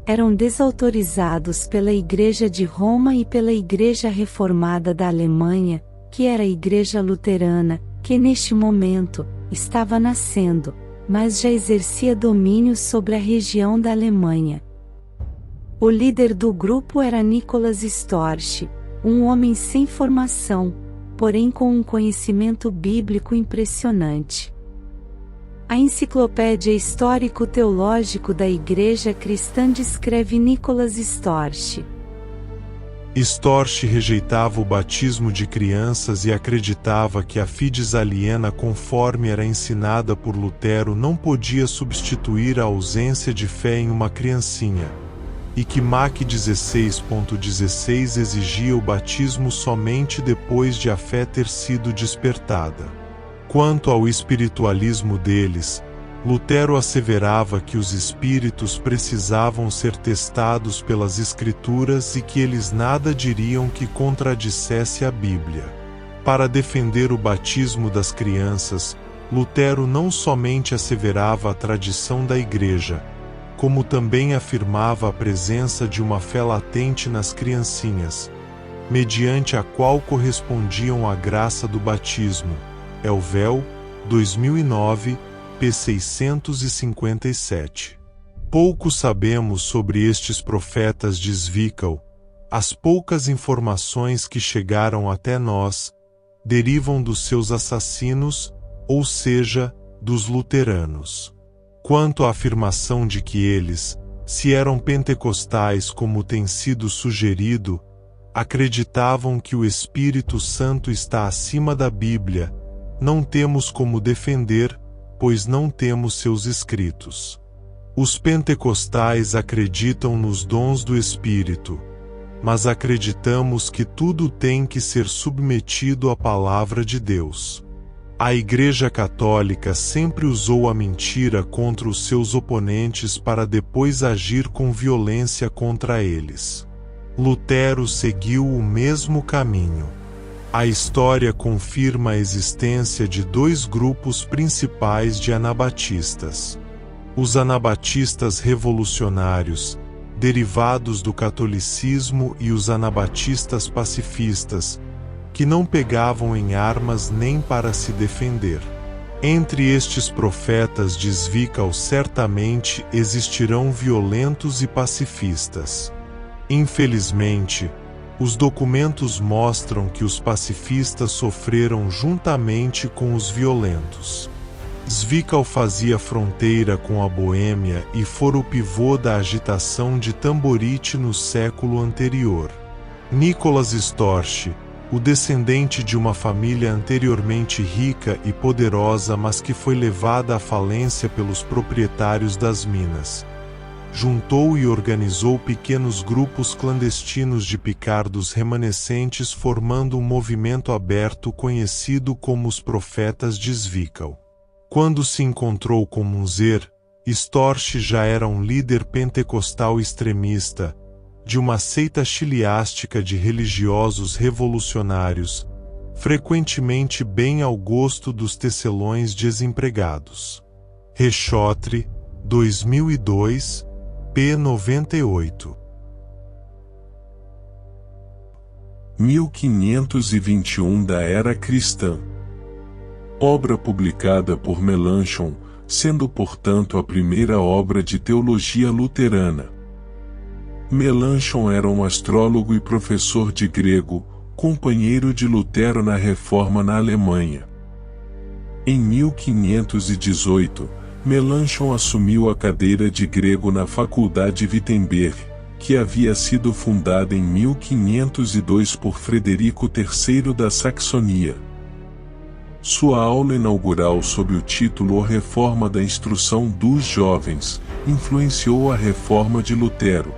Eram desautorizados pela Igreja de Roma e pela Igreja Reformada da Alemanha, que era a Igreja Luterana, que neste momento estava nascendo, mas já exercia domínio sobre a região da Alemanha. O líder do grupo era Nicholas Storch, um homem sem formação, porém com um conhecimento bíblico impressionante. A Enciclopédia Histórico-Teológico da Igreja Cristã descreve Nicholas Storch. Storch rejeitava o batismo de crianças e acreditava que a fides aliena conforme era ensinada por Lutero não podia substituir a ausência de fé em uma criancinha, e que Mac 16.16 exigia o batismo somente depois de a fé ter sido despertada. Quanto ao espiritualismo deles, Lutero asseverava que os espíritos precisavam ser testados pelas Escrituras e que eles nada diriam que contradissesse a Bíblia. Para defender o batismo das crianças, Lutero não somente asseverava a tradição da Igreja, como também afirmava a presença de uma fé latente nas criancinhas, mediante a qual correspondiam à graça do batismo. Elvel, 2009, p. 657. Pouco sabemos sobre estes profetas de Zwickau. As poucas informações que chegaram até nós derivam dos seus assassinos, ou seja, dos luteranos. Quanto à afirmação de que eles, se eram pentecostais como tem sido sugerido, acreditavam que o Espírito Santo está acima da Bíblia, não temos como defender, pois não temos seus escritos. Os pentecostais acreditam nos dons do Espírito, mas acreditamos que tudo tem que ser submetido à palavra de Deus. A Igreja Católica sempre usou a mentira contra os seus oponentes para depois agir com violência contra eles. Lutero seguiu o mesmo caminho. A história confirma a existência de 2 grupos principais de anabatistas. Os anabatistas revolucionários, derivados do catolicismo, e os anabatistas pacifistas, que não pegavam em armas nem para se defender. Entre estes profetas de Zwickau certamente existirão violentos e pacifistas. Infelizmente, os documentos mostram que os pacifistas sofreram juntamente com os violentos. Zwickau fazia fronteira com a Boêmia e fora o pivô da agitação de Tamborite no século anterior. Nicholas Storch, o descendente de uma família anteriormente rica e poderosa, mas que foi levada à falência pelos proprietários das minas. Juntou e organizou pequenos grupos clandestinos de picardos remanescentes, formando um movimento aberto conhecido como os Profetas de Zwickau. Quando se encontrou com Munzer, Storch já era um líder pentecostal extremista, de uma seita chiliástica de religiosos revolucionários, frequentemente bem ao gosto dos tecelões desempregados. Rechotre, 2002, p. 98. 1521 da Era Cristã. Obra publicada por Melanchthon, sendo portanto a primeira obra de teologia luterana. Melanchthon era um astrólogo e professor de grego, companheiro de Lutero na Reforma na Alemanha. Em 1518, Melanchthon assumiu a cadeira de grego na Faculdade Wittenberg, que havia sido fundada em 1502 por Frederico III da Saxonia. Sua aula inaugural sob o título A Reforma da Instrução dos Jovens influenciou a Reforma de Lutero.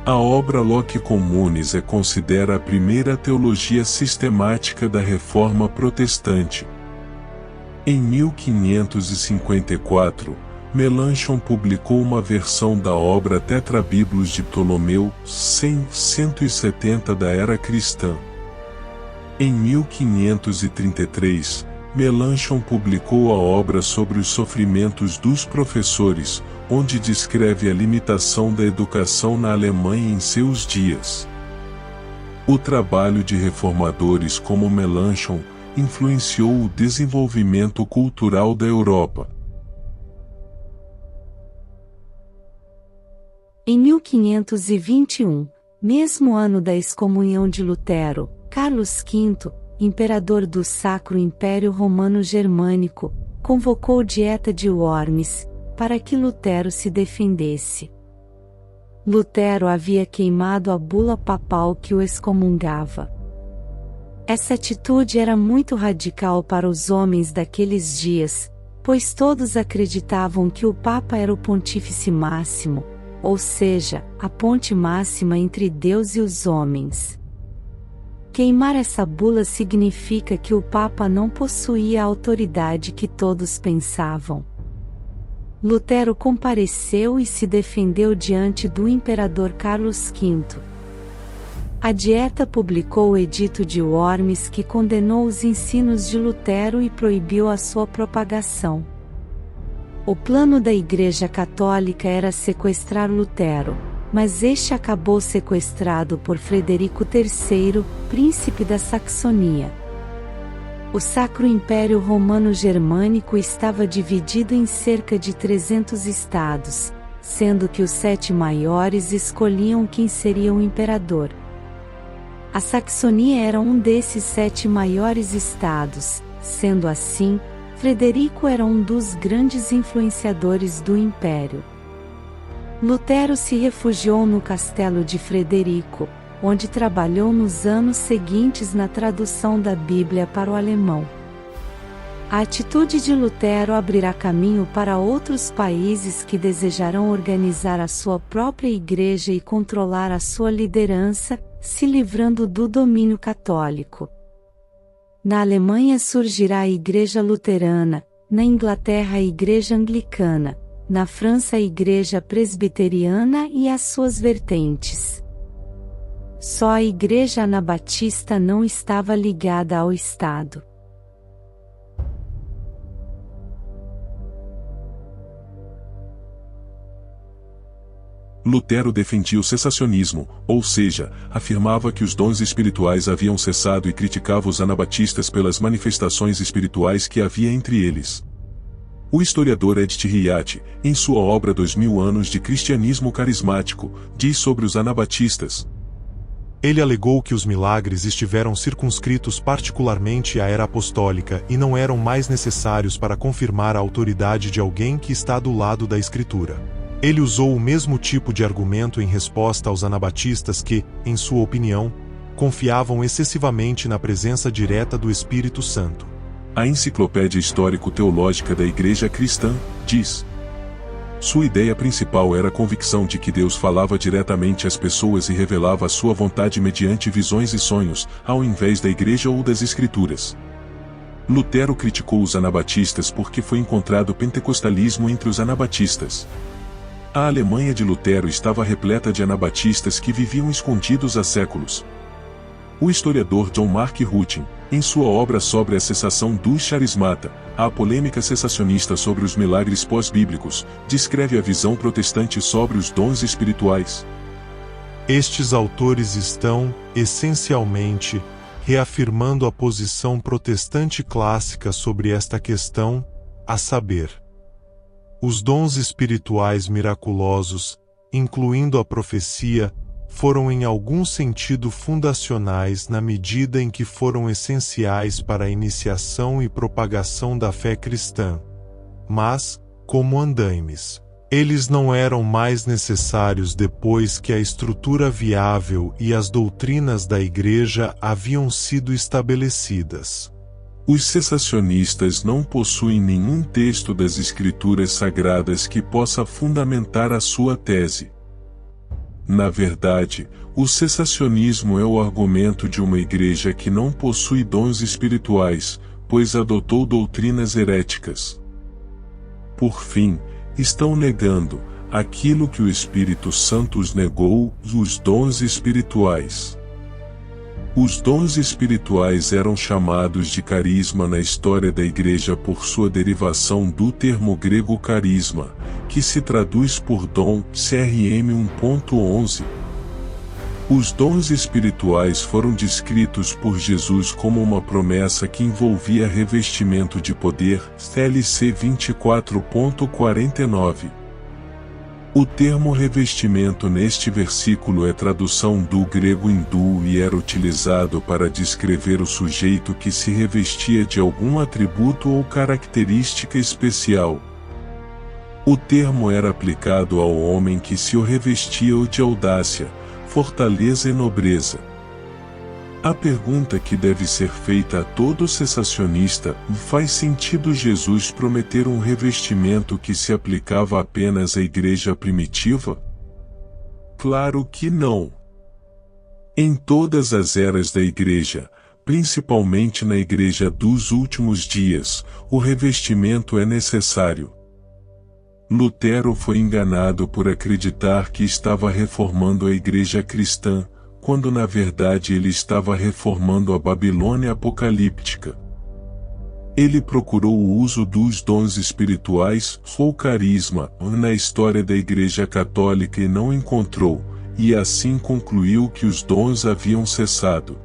A obra Loci Communis considera a primeira teologia sistemática da Reforma Protestante. Em 1554, Melanchthon publicou uma versão da obra Tetrabiblos de Ptolomeu, 170 da Era Cristã. Em 1533, Melanchthon publicou a obra sobre os sofrimentos dos professores, onde descreve a limitação da educação na Alemanha em seus dias. O trabalho de reformadores como Melanchthon influenciou o desenvolvimento cultural da Europa. Em 1521, mesmo ano da excomunhão de Lutero, Carlos V, imperador do Sacro Império Romano Germânico, convocou Dieta de Worms, para que Lutero se defendesse. Lutero havia queimado a bula papal que o excomungava. Essa atitude era muito radical para os homens daqueles dias, pois todos acreditavam que o Papa era o pontífice máximo, ou seja, a ponte máxima entre Deus e os homens. Queimar essa bula significa que o Papa não possuía a autoridade que todos pensavam. Lutero compareceu e se defendeu diante do imperador Carlos V. A Dieta publicou o Edito de Worms, que condenou os ensinos de Lutero e proibiu a sua propagação. O plano da Igreja Católica era sequestrar Lutero, mas este acabou sequestrado por Frederico III, príncipe da Saxonia. O Sacro Império Romano Germânico estava dividido em cerca de 300 estados, sendo que os 7 maiores escolhiam quem seria o imperador. A Saxonia era um desses 7 maiores estados, sendo assim, Frederico era um dos grandes influenciadores do império. Lutero se refugiou no castelo de Frederico, onde trabalhou nos anos seguintes na tradução da Bíblia para o alemão. A atitude de Lutero abrirá caminho para outros países que desejarão organizar a sua própria igreja e controlar a sua liderança, se livrando do domínio católico. Na Alemanha surgirá a Igreja Luterana, na Inglaterra a Igreja Anglicana, na França a Igreja Presbiteriana e as suas vertentes. Só a Igreja Anabatista não estava ligada ao Estado. Lutero defendia o cessacionismo, ou seja, afirmava que os dons espirituais haviam cessado e criticava os anabatistas pelas manifestações espirituais que havia entre eles. O historiador Edith Riat, em sua obra 2000 anos de cristianismo carismático, diz sobre os anabatistas. Ele alegou que os milagres estiveram circunscritos particularmente à era apostólica e não eram mais necessários para confirmar a autoridade de alguém que está do lado da Escritura. Ele usou o mesmo tipo de argumento em resposta aos anabatistas que, em sua opinião, confiavam excessivamente na presença direta do Espírito Santo. A Enciclopédia Histórico-Teológica da Igreja Cristã diz: sua ideia principal era a convicção de que Deus falava diretamente às pessoas e revelava a sua vontade mediante visões e sonhos, ao invés da Igreja ou das Escrituras. Lutero criticou os anabatistas porque foi encontrado pentecostalismo entre os anabatistas. A Alemanha de Lutero estava repleta de anabatistas que viviam escondidos há séculos. O historiador John Mark Rutten, em sua obra sobre a cessação dos charismata, a polêmica cessacionista sobre os milagres pós-bíblicos, descreve a visão protestante sobre os dons espirituais. Estes autores estão, essencialmente, reafirmando a posição protestante clássica sobre esta questão, a saber, os dons espirituais miraculosos, incluindo a profecia, foram em algum sentido fundacionais na medida em que foram essenciais para a iniciação e propagação da fé cristã. Mas, como andaimes, eles não eram mais necessários depois que a estrutura viável e as doutrinas da Igreja haviam sido estabelecidas. Os cessacionistas não possuem nenhum texto das Escrituras Sagradas que possa fundamentar a sua tese. Na verdade, o cessacionismo é o argumento de uma igreja que não possui dons espirituais, pois adotou doutrinas heréticas. Por fim, estão negando aquilo que o Espírito Santo os negou, os dons espirituais. Os dons espirituais eram chamados de carisma na história da Igreja por sua derivação do termo grego carisma, que se traduz por dom, CRM 1.11. Os dons espirituais foram descritos por Jesus como uma promessa que envolvia revestimento de poder, CLC 24.49. O termo revestimento neste versículo é tradução do grego hindu e era utilizado para descrever o sujeito que se revestia de algum atributo ou característica especial. O termo era aplicado ao homem que se o revestia ou de audácia, fortaleza e nobreza. A pergunta que deve ser feita a todo cessacionista: faz sentido Jesus prometer um revestimento que se aplicava apenas à igreja primitiva? Claro que não. Em todas as eras da igreja, principalmente na igreja dos últimos dias, o revestimento é necessário. Lutero foi enganado por acreditar que estava reformando a igreja cristã, quando na verdade ele estava reformando a Babilônia apocalíptica. Ele procurou o uso dos dons espirituais, ou carisma, na história da Igreja Católica e não encontrou, e assim concluiu que os dons haviam cessado.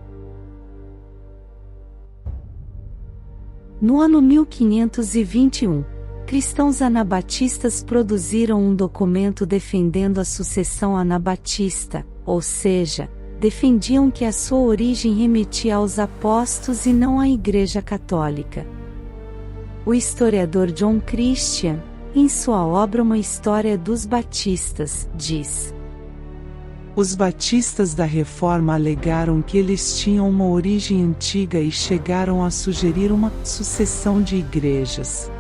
No ano 1521, cristãos anabatistas produziram um documento defendendo a sucessão anabatista, ou seja, defendiam que a sua origem remetia aos apóstolos e não à Igreja Católica. O historiador John Christian, em sua obra Uma História dos Batistas, diz: os batistas da Reforma alegaram que eles tinham uma origem antiga e chegaram a sugerir uma sucessão de igrejas.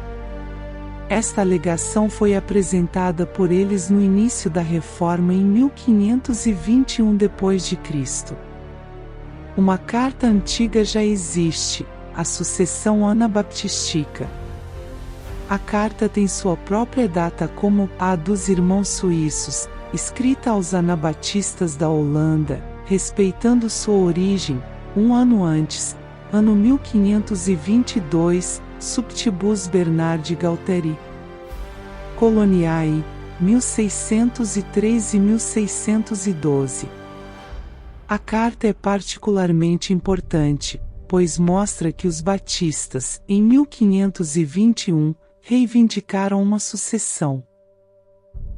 Esta alegação foi apresentada por eles no início da Reforma em 1521 d.C. Uma carta antiga já existe, a sucessão anabaptística. A carta tem sua própria data como a dos irmãos suíços, escrita aos anabatistas da Holanda, respeitando sua origem, um ano antes, ano 1522, Subtibus Bernardi Gauteri. Coloniae, 1603 e 1612. A carta é particularmente importante, pois mostra que os batistas, em 1521, reivindicaram uma sucessão.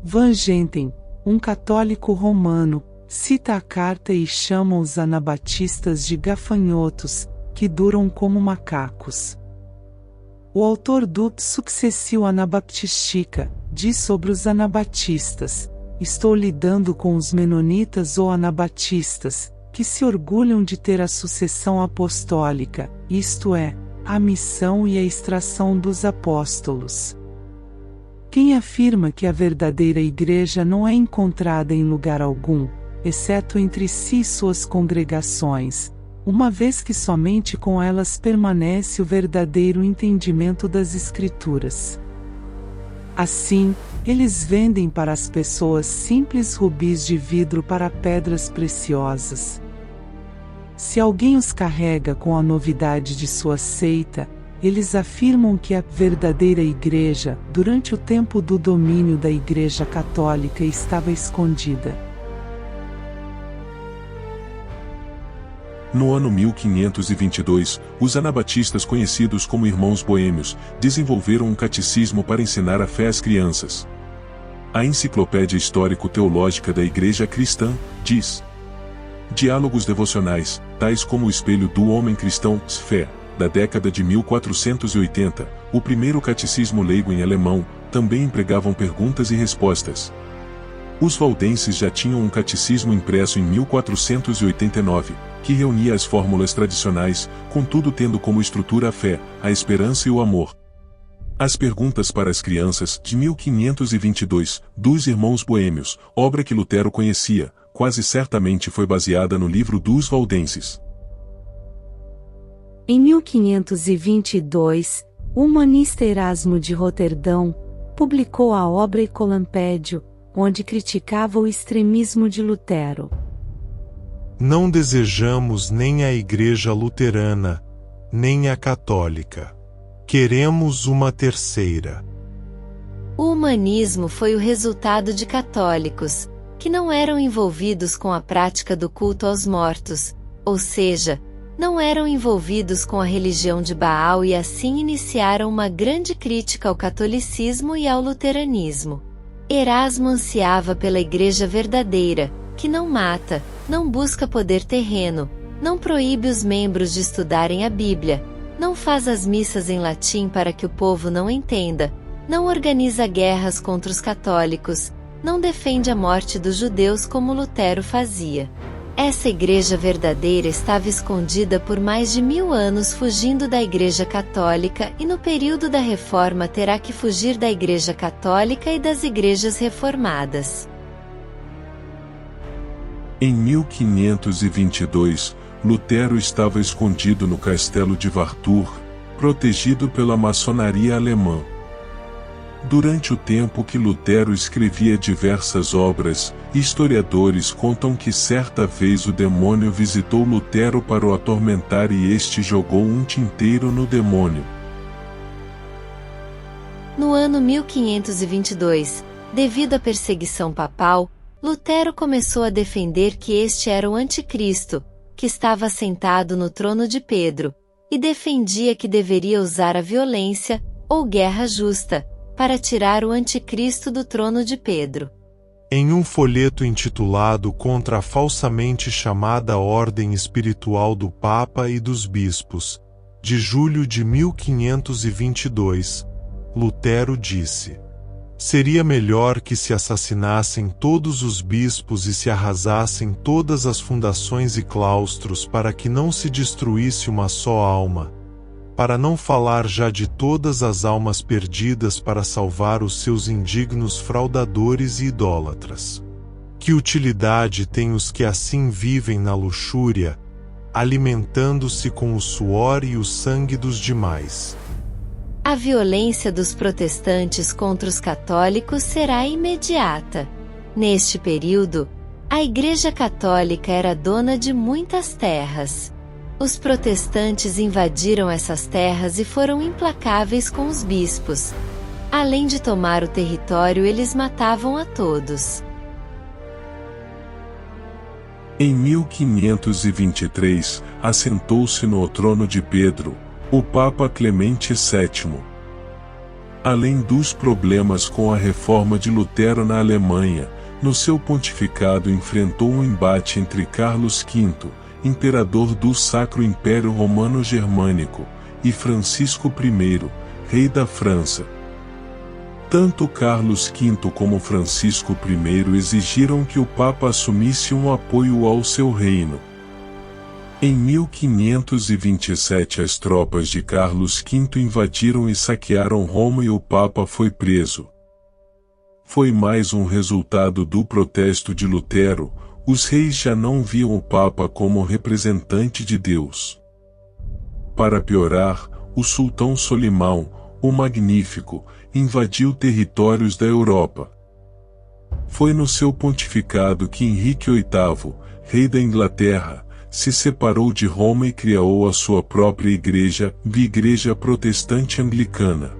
Van Genten, um católico romano, cita a carta e chama os anabatistas de gafanhotos, que duram como macacos. O autor do Successio Anabaptistica diz sobre os anabatistas: estou lidando com os menonitas ou anabatistas, que se orgulham de ter a sucessão apostólica, isto é, a missão e a extração dos apóstolos. Quem afirma que a verdadeira igreja não é encontrada em lugar algum, exceto entre si e suas congregações, uma vez que somente com elas permanece o verdadeiro entendimento das Escrituras. Assim, eles vendem para as pessoas simples rubis de vidro para pedras preciosas. Se alguém os carrega com a novidade de sua seita, eles afirmam que a verdadeira igreja, durante o tempo do domínio da Igreja Católica, estava escondida. No ano 1522, os anabatistas conhecidos como Irmãos Boêmios, desenvolveram um catecismo para ensinar a fé às crianças. A Enciclopédia Histórico-Teológica da Igreja Cristã diz: diálogos devocionais, tais como o Espelho do Homem Cristão, Fé, da década de 1480, o primeiro catecismo leigo em alemão, também empregavam perguntas e respostas. Os valdenses já tinham um catecismo impresso em 1489, que reunia as fórmulas tradicionais, contudo tendo como estrutura a fé, a esperança e o amor. As Perguntas para as Crianças, de 1522, dos Irmãos Boêmios, obra que Lutero conhecia, quase certamente foi baseada no livro dos valdenses. Em 1522, o humanista Erasmo de Roterdão publicou a obra Ecolampédio, onde criticava o extremismo de Lutero. Não desejamos nem a Igreja Luterana, nem a Católica. Queremos uma terceira. O humanismo foi o resultado de católicos, que não eram envolvidos com a prática do culto aos mortos, ou seja, não eram envolvidos com a religião de Baal e assim iniciaram uma grande crítica ao catolicismo e ao luteranismo. Erasmo ansiava pela igreja verdadeira, que não mata, não busca poder terreno, não proíbe os membros de estudarem a Bíblia, não faz as missas em latim para que o povo não entenda, não organiza guerras contra os católicos, não defende a morte dos judeus como Lutero fazia. Essa igreja verdadeira estava escondida por mais de 1000 anos fugindo da Igreja Católica e no período da Reforma terá que fugir da Igreja Católica e das igrejas reformadas. Em 1522, Lutero estava escondido no castelo de Wartburg, protegido pela maçonaria alemã. Durante o tempo que Lutero escrevia diversas obras, historiadores contam que certa vez o demônio visitou Lutero para o atormentar e este jogou um tinteiro no demônio. No ano 1522, devido à perseguição papal, Lutero começou a defender que este era o anticristo, que estava sentado no trono de Pedro, e defendia que deveria usar a violência, ou guerra justa, para tirar o anticristo do trono de Pedro. Em um folheto intitulado Contra a falsamente chamada Ordem Espiritual do Papa e dos Bispos, de julho de 1522, Lutero disse: seria melhor que se assassinassem todos os bispos e se arrasassem todas as fundações e claustros para que não se destruísse uma só alma, para não falar já de todas as almas perdidas para salvar os seus indignos fraudadores e idólatras. Que utilidade têm os que assim vivem na luxúria, alimentando-se com o suor e o sangue dos demais? A violência dos protestantes contra os católicos será imediata. Neste período, a Igreja Católica era dona de muitas terras. Os protestantes invadiram essas terras e foram implacáveis com os bispos. Além de tomar o território, eles matavam a todos. Em 1523, assentou-se no trono de Pedro, o Papa Clemente VII. Além dos problemas com a reforma de Lutero na Alemanha, no seu pontificado enfrentou um embate entre Carlos V, imperador do Sacro Império Romano Germânico, e Francisco I, rei da França. Tanto Carlos V como Francisco I exigiram que o Papa assumisse um apoio ao seu reino. Em 1527 as tropas de Carlos V invadiram e saquearam Roma e o Papa foi preso. Foi mais um resultado do protesto de Lutero. Os reis já não viam o Papa como representante de Deus. Para piorar, o sultão Solimão, o Magnífico, invadiu territórios da Europa. Foi no seu pontificado que Henrique VIII, rei da Inglaterra, se separou de Roma e criou a sua própria igreja, a Igreja Protestante Anglicana.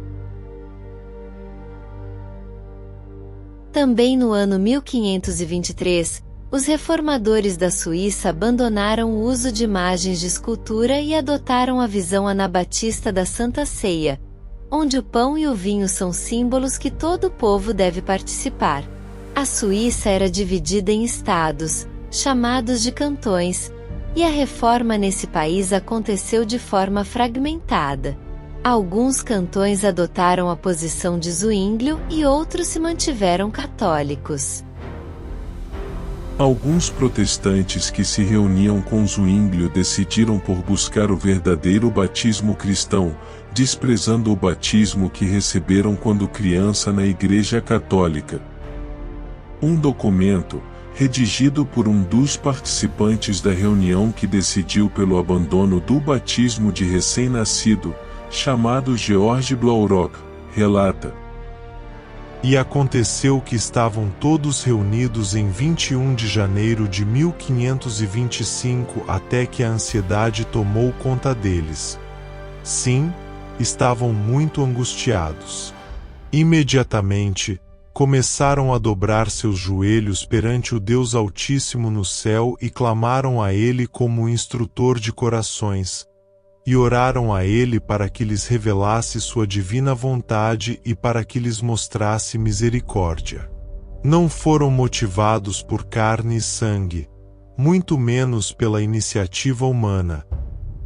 Também no ano 1523, os reformadores da Suíça abandonaram o uso de imagens de escultura e adotaram a visão anabatista da Santa Ceia, onde o pão e o vinho são símbolos que todo o povo deve participar. A Suíça era dividida em estados, chamados de cantões, e a reforma nesse país aconteceu de forma fragmentada. Alguns cantões adotaram a posição de Zwinglio e outros se mantiveram católicos. Alguns protestantes que se reuniam com Zwinglio decidiram por buscar o verdadeiro batismo cristão, desprezando o batismo que receberam quando criança na Igreja Católica. Um documento, redigido por um dos participantes da reunião que decidiu pelo abandono do batismo de recém-nascido, chamado George Blaurock, relata: E aconteceu que estavam todos reunidos em 21 de janeiro de 1525 até que a ansiedade tomou conta deles. Sim, estavam muito angustiados. Imediatamente, começaram a dobrar seus joelhos perante o Deus Altíssimo no céu e clamaram a Ele como instrutor de corações, e oraram a Ele para que lhes revelasse sua divina vontade e para que lhes mostrasse misericórdia. Não foram motivados por carne e sangue, muito menos pela iniciativa humana,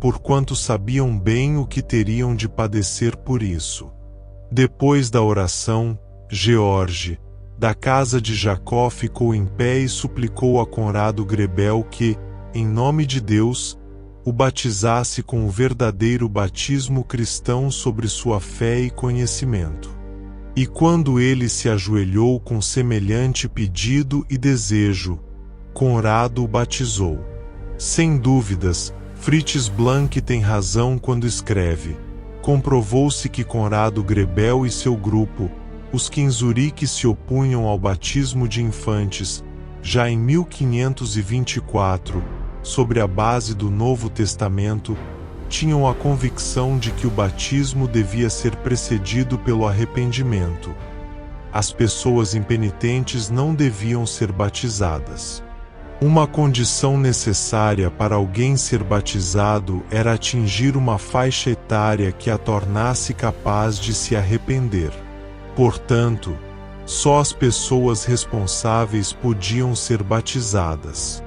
porquanto sabiam bem o que teriam de padecer por isso. Depois da oração, George, da casa de Jacó, ficou em pé e suplicou a Conrado Grebel que, em nome de Deus, o batizasse com o verdadeiro batismo cristão sobre sua fé e conhecimento. E quando ele se ajoelhou com semelhante pedido e desejo, Conrado o batizou. Sem dúvidas, Fritz Blank tem razão quando escreve: comprovou-se que Conrado Grebel e seu grupo, os que em Zurique se opunham ao batismo de infantes, já em 1524, sobre a base do Novo Testamento, tinham a convicção de que o batismo devia ser precedido pelo arrependimento. As pessoas impenitentes não deviam ser batizadas. Uma condição necessária para alguém ser batizado era atingir uma faixa etária que a tornasse capaz de se arrepender. Portanto, só as pessoas responsáveis podiam ser batizadas.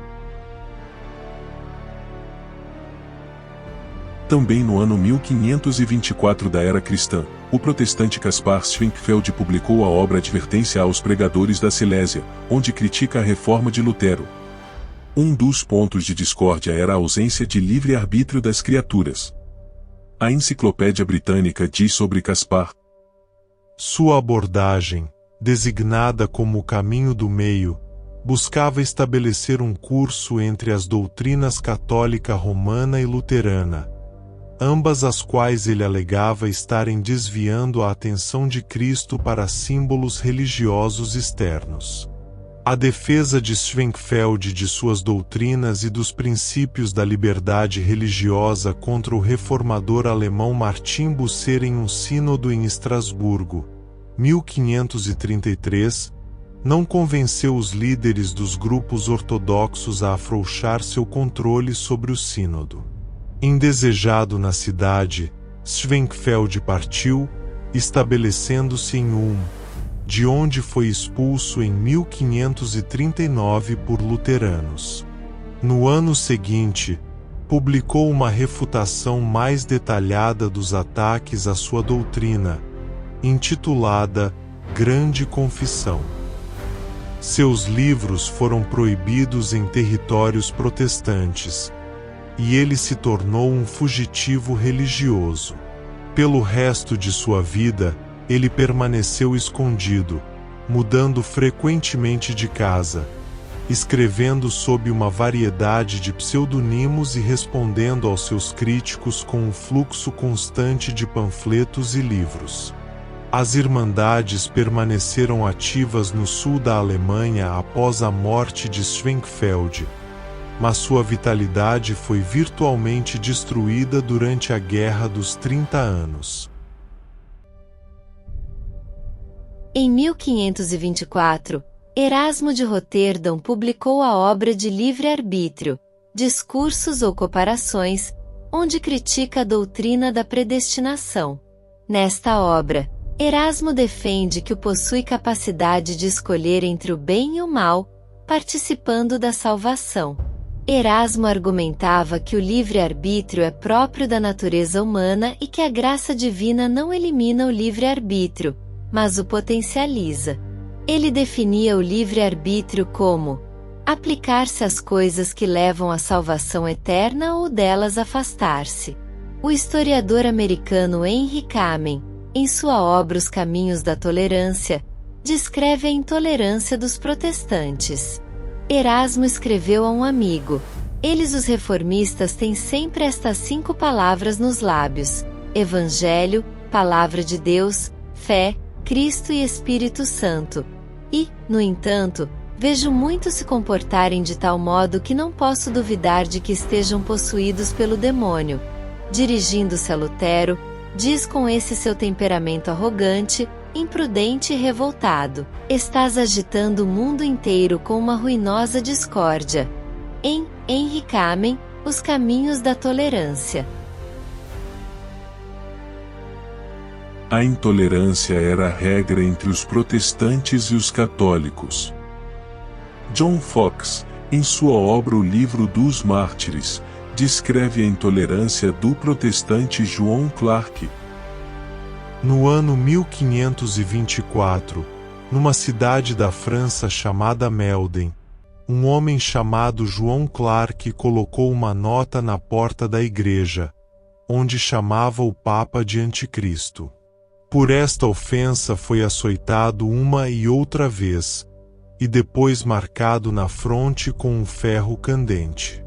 Também no ano 1524 da era cristã, o protestante Caspar Schwenkfeld publicou a obra Advertência aos Pregadores da Silésia, onde critica a reforma de Lutero. Um dos pontos de discórdia era a ausência de livre-arbítrio das criaturas. A Enciclopédia Britânica diz sobre Caspar: sua abordagem, designada como o caminho do meio, buscava estabelecer um curso entre as doutrinas católica romana e luterana, ambas as quais ele alegava estarem desviando a atenção de Cristo para símbolos religiosos externos. A defesa de Schwenkfeld de suas doutrinas e dos princípios da liberdade religiosa contra o reformador alemão Martin Bucer em um sínodo em Estrasburgo, 1533, não convenceu os líderes dos grupos ortodoxos a afrouxar seu controle sobre o sínodo. Indesejado na cidade, Schwenkfeld partiu, estabelecendo-se em Ulm, de onde foi expulso em 1539 por luteranos. No ano seguinte, publicou uma refutação mais detalhada dos ataques à sua doutrina, intitulada Grande Confissão. Seus livros foram proibidos em territórios protestantes, e ele se tornou um fugitivo religioso. Pelo resto de sua vida, ele permaneceu escondido, mudando frequentemente de casa, escrevendo sob uma variedade de pseudonimos e respondendo aos seus críticos com um fluxo constante de panfletos e livros. As Irmandades permaneceram ativas no sul da Alemanha após a morte de Schwenkfeld, mas sua vitalidade foi virtualmente destruída durante a Guerra dos 30 Anos. Em 1524, Erasmo de Roterdão publicou a obra de livre-arbítrio, Discursos ou Comparações, onde critica a doutrina da predestinação. Nesta obra, Erasmo defende que o possui capacidade de escolher entre o bem e o mal, participando da salvação. Erasmo argumentava que o livre-arbítrio é próprio da natureza humana e que a graça divina não elimina o livre-arbítrio, mas o potencializa. Ele definia o livre-arbítrio como aplicar-se às coisas que levam à salvação eterna ou delas afastar-se. O historiador americano Henry Kamen, em sua obra Os Caminhos da Tolerância, descreve a intolerância dos protestantes. Erasmo escreveu a um amigo: eles, os reformistas, têm sempre estas 5 palavras nos lábios: Evangelho, Palavra de Deus, fé, Cristo e Espírito Santo. E, no entanto, vejo muitos se comportarem de tal modo que não posso duvidar de que estejam possuídos pelo demônio. Dirigindo-se a Lutero, diz com esse seu temperamento arrogante, imprudente e revoltado: estás agitando o mundo inteiro com uma ruinosa discórdia. Em Henry Kamen, Os Caminhos da Tolerância. A intolerância era a regra entre os protestantes e os católicos. John Fox, em sua obra O Livro dos Mártires, descreve a intolerância do protestante João Clarke. No ano 1524, numa cidade da França chamada Melden, um homem chamado João Clarke colocou uma nota na porta da igreja, onde chamava o Papa de Anticristo. Por esta ofensa foi açoitado uma e outra vez, e depois marcado na fronte com um ferro candente.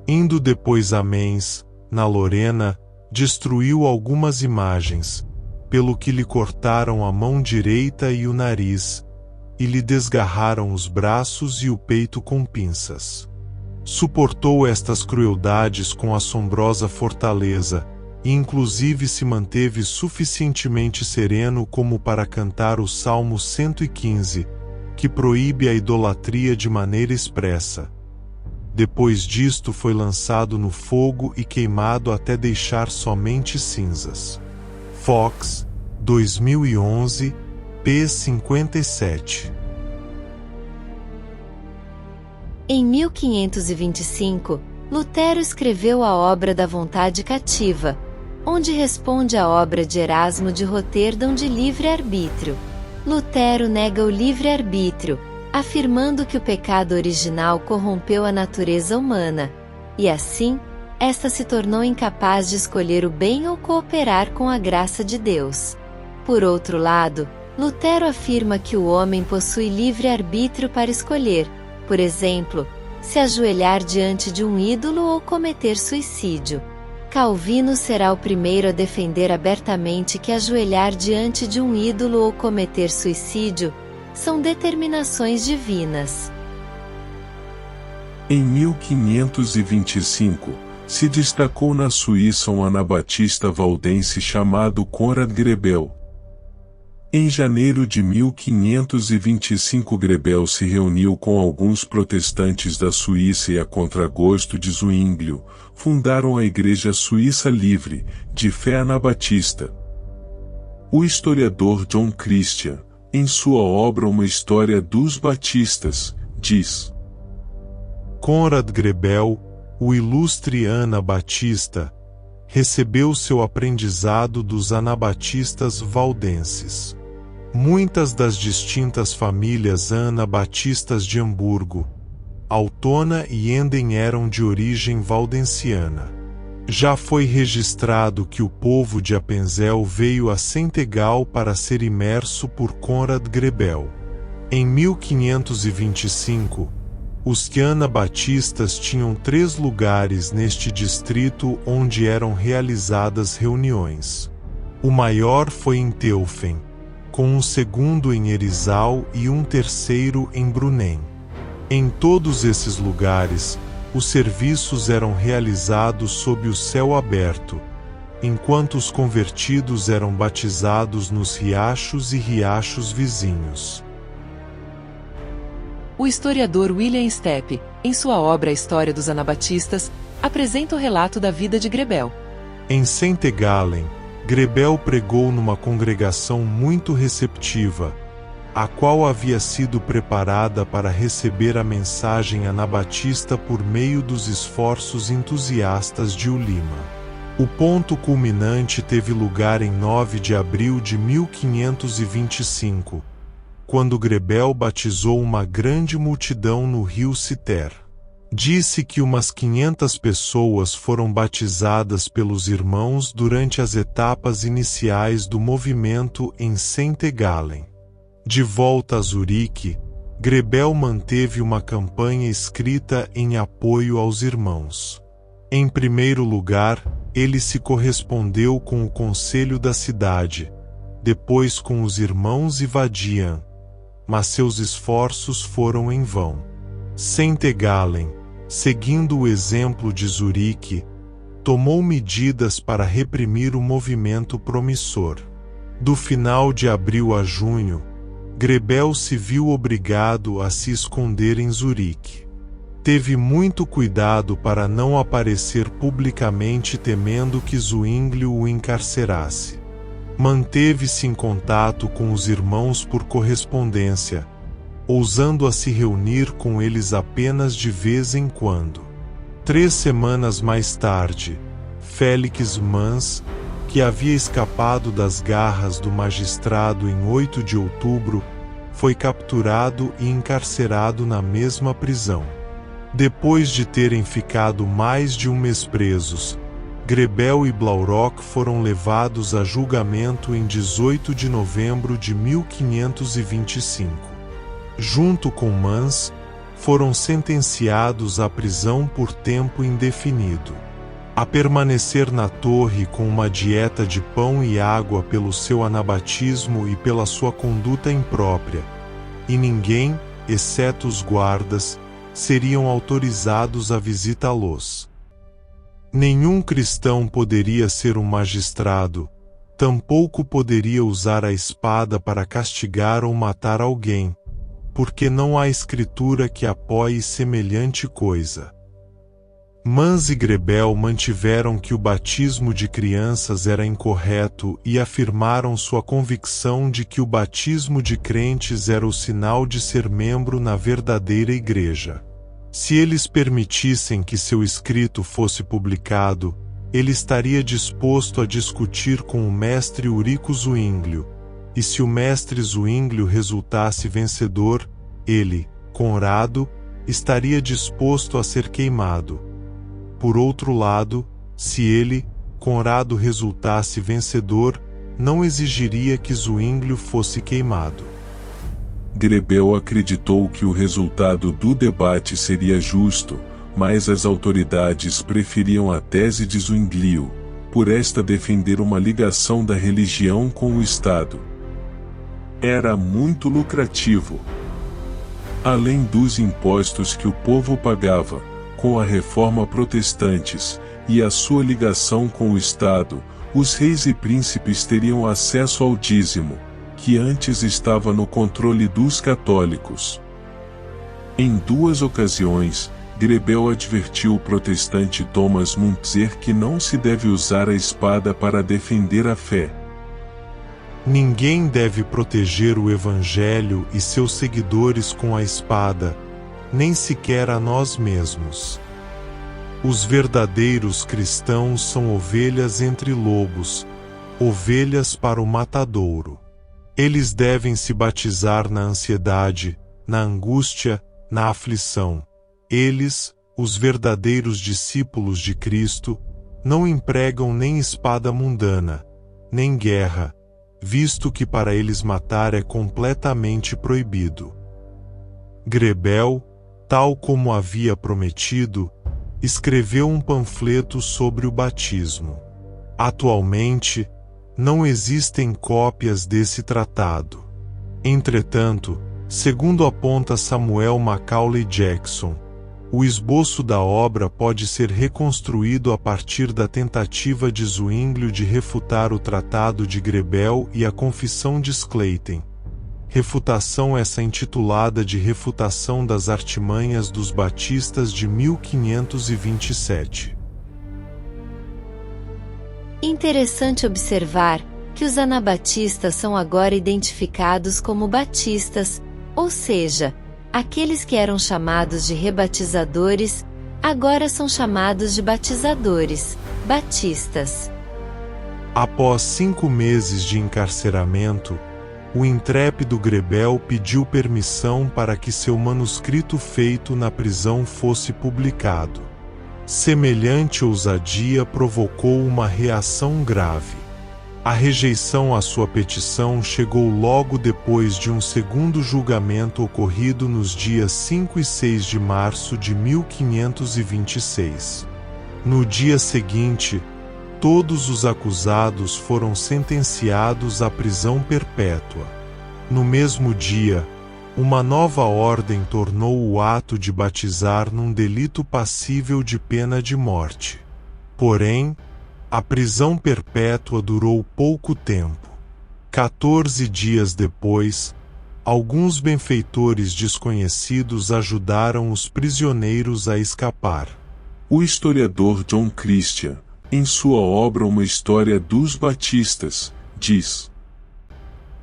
Indo depois a Mainz, na Lorena, destruiu algumas imagens, pelo que lhe cortaram a mão direita e o nariz, e lhe desgarraram os braços e o peito com pinças. Suportou estas crueldades com assombrosa fortaleza, e inclusive se manteve suficientemente sereno como para cantar o Salmo 115, que proíbe a idolatria de maneira expressa. Depois disto foi lançado no fogo e queimado até deixar somente cinzas. Fox, 2011, p. 57. Em 1525, Lutero escreveu a obra da Vontade Cativa, onde responde à obra de Erasmo de Roterdão de livre-arbítrio. Lutero nega o livre-arbítrio, afirmando que o pecado original corrompeu a natureza humana, e assim, esta se tornou incapaz de escolher o bem ou cooperar com a graça de Deus. Por outro lado, Lutero afirma que o homem possui livre-arbítrio para escolher, por exemplo, se ajoelhar diante de um ídolo ou cometer suicídio. Calvino será o primeiro a defender abertamente que ajoelhar diante de um ídolo ou cometer suicídio são determinações divinas. Em 1525, se destacou na Suíça um anabatista valdense chamado Conrad Grebel. Em janeiro de 1525 Grebel se reuniu com alguns protestantes da Suíça e a contragosto de Zwinglio, fundaram a Igreja Suíça Livre, de fé anabatista. O historiador John Christian, em sua obra Uma História dos Batistas, diz: Conrad Grebel, o ilustre anabatista, recebeu seu aprendizado dos anabatistas valdenses. Muitas das distintas famílias anabatistas de Hamburgo, Altona e Enden eram de origem valdensiana. Já foi registrado que o povo de Appenzell veio a Centegal para ser imerso por Conrad Grebel. Em 1525, os anabatistas tinham 3 lugares neste distrito onde eram realizadas reuniões. O maior foi em Teufen, com um segundo em Herisau e um terceiro em Brunnen. Em todos esses lugares, os serviços eram realizados sob o céu aberto, enquanto os convertidos eram batizados nos riachos e riachos vizinhos. O historiador William Steppe, em sua obra A História dos Anabatistas, apresenta o relato da vida de Grebel. Em Centegallen, Grebel pregou numa congregação muito receptiva, a qual havia sido preparada para receber a mensagem anabatista por meio dos esforços entusiastas de Ulima. O ponto culminante teve lugar em 9 de abril de 1525, quando Grebel batizou uma grande multidão no rio Citer. Disse que umas 500 pessoas foram batizadas pelos irmãos durante as etapas iniciais do movimento em Centegallen. De volta a Zurique, Grebel manteve uma campanha escrita em apoio aos irmãos. Em primeiro lugar, ele se correspondeu com o conselho da cidade, depois com os irmãos e Vadian, mas seus esforços foram em vão. Centegallen, seguindo o exemplo de Zurique, tomou medidas para reprimir o movimento promissor. Do final de abril a junho, Grebel se viu obrigado a se esconder em Zurique. Teve muito cuidado para não aparecer publicamente temendo que Zwingli o encarcerasse. Manteve-se em contato com os irmãos por correspondência, ousando a se reunir com eles apenas de vez em quando. 3 semanas mais tarde, Félix Mans, que havia escapado das garras do magistrado em 8 de outubro, foi capturado e encarcerado na mesma prisão. Depois de terem ficado mais de um mês presos, Grebel e Blaurock foram levados a julgamento em 18 de novembro de 1525. Junto com Mans, foram sentenciados à prisão por tempo indefinido, a permanecer na torre com uma dieta de pão e água pelo seu anabatismo e pela sua conduta imprópria, e ninguém, exceto os guardas, seriam autorizados a visitá-los. Nenhum cristão poderia ser um magistrado, tampouco poderia usar a espada para castigar ou matar alguém, porque não há escritura que apoie semelhante coisa. Mans e Grebel mantiveram que o batismo de crianças era incorreto e afirmaram sua convicção de que o batismo de crentes era o sinal de ser membro na verdadeira igreja. Se eles permitissem que seu escrito fosse publicado, ele estaria disposto a discutir com o mestre Eurico Zwinglio, e se o mestre Zwinglio resultasse vencedor, ele, Conrado, estaria disposto a ser queimado. Por outro lado, se ele, Conrado, resultasse vencedor, não exigiria que Zwinglio fosse queimado. Grebel acreditou que o resultado do debate seria justo, mas as autoridades preferiam a tese de Zwinglio, por esta defender uma ligação da religião com o Estado. Era muito lucrativo. Além dos impostos que o povo pagava, com a reforma protestantes, e a sua ligação com o Estado, os reis e príncipes teriam acesso ao dízimo, que antes estava no controle dos católicos. Em 2 ocasiões, Grebel advertiu o protestante Thomas Müntzer que não se deve usar a espada para defender a fé. Ninguém deve proteger o Evangelho e seus seguidores com a espada, nem sequer a nós mesmos. Os verdadeiros cristãos são ovelhas entre lobos, ovelhas para o matadouro. Eles devem se batizar na ansiedade, na angústia, na aflição. Eles, os verdadeiros discípulos de Cristo, não empregam nem espada mundana, nem guerra, visto que para eles matar é completamente proibido. Grebel, tal como havia prometido, escreveu um panfleto sobre o batismo. Atualmente, não existem cópias desse tratado. Entretanto, segundo aponta Samuel Macaulay Jackson, o esboço da obra pode ser reconstruído a partir da tentativa de Zwinglio de refutar o Tratado de Grebel e a Confissão de Sclaten. Refutação essa intitulada de Refutação das Artimanhas dos Batistas de 1527. Interessante observar que os anabatistas são agora identificados como batistas, ou seja, aqueles que eram chamados de rebatizadores, agora são chamados de batizadores, batistas. Após 5 meses de encarceramento, o intrépido Grebel pediu permissão para que seu manuscrito feito na prisão fosse publicado. Semelhante ousadia provocou uma reação grave. A rejeição à sua petição chegou logo depois de um segundo julgamento ocorrido nos dias 5 e 6 de março de 1526. No dia seguinte, todos os acusados foram sentenciados à prisão perpétua. No mesmo dia, uma nova ordem tornou o ato de batizar num delito passível de pena de morte. Porém, a prisão perpétua durou pouco tempo. 14 dias depois, alguns benfeitores desconhecidos ajudaram os prisioneiros a escapar. O historiador John Christian, em sua obra Uma História dos Batistas, diz: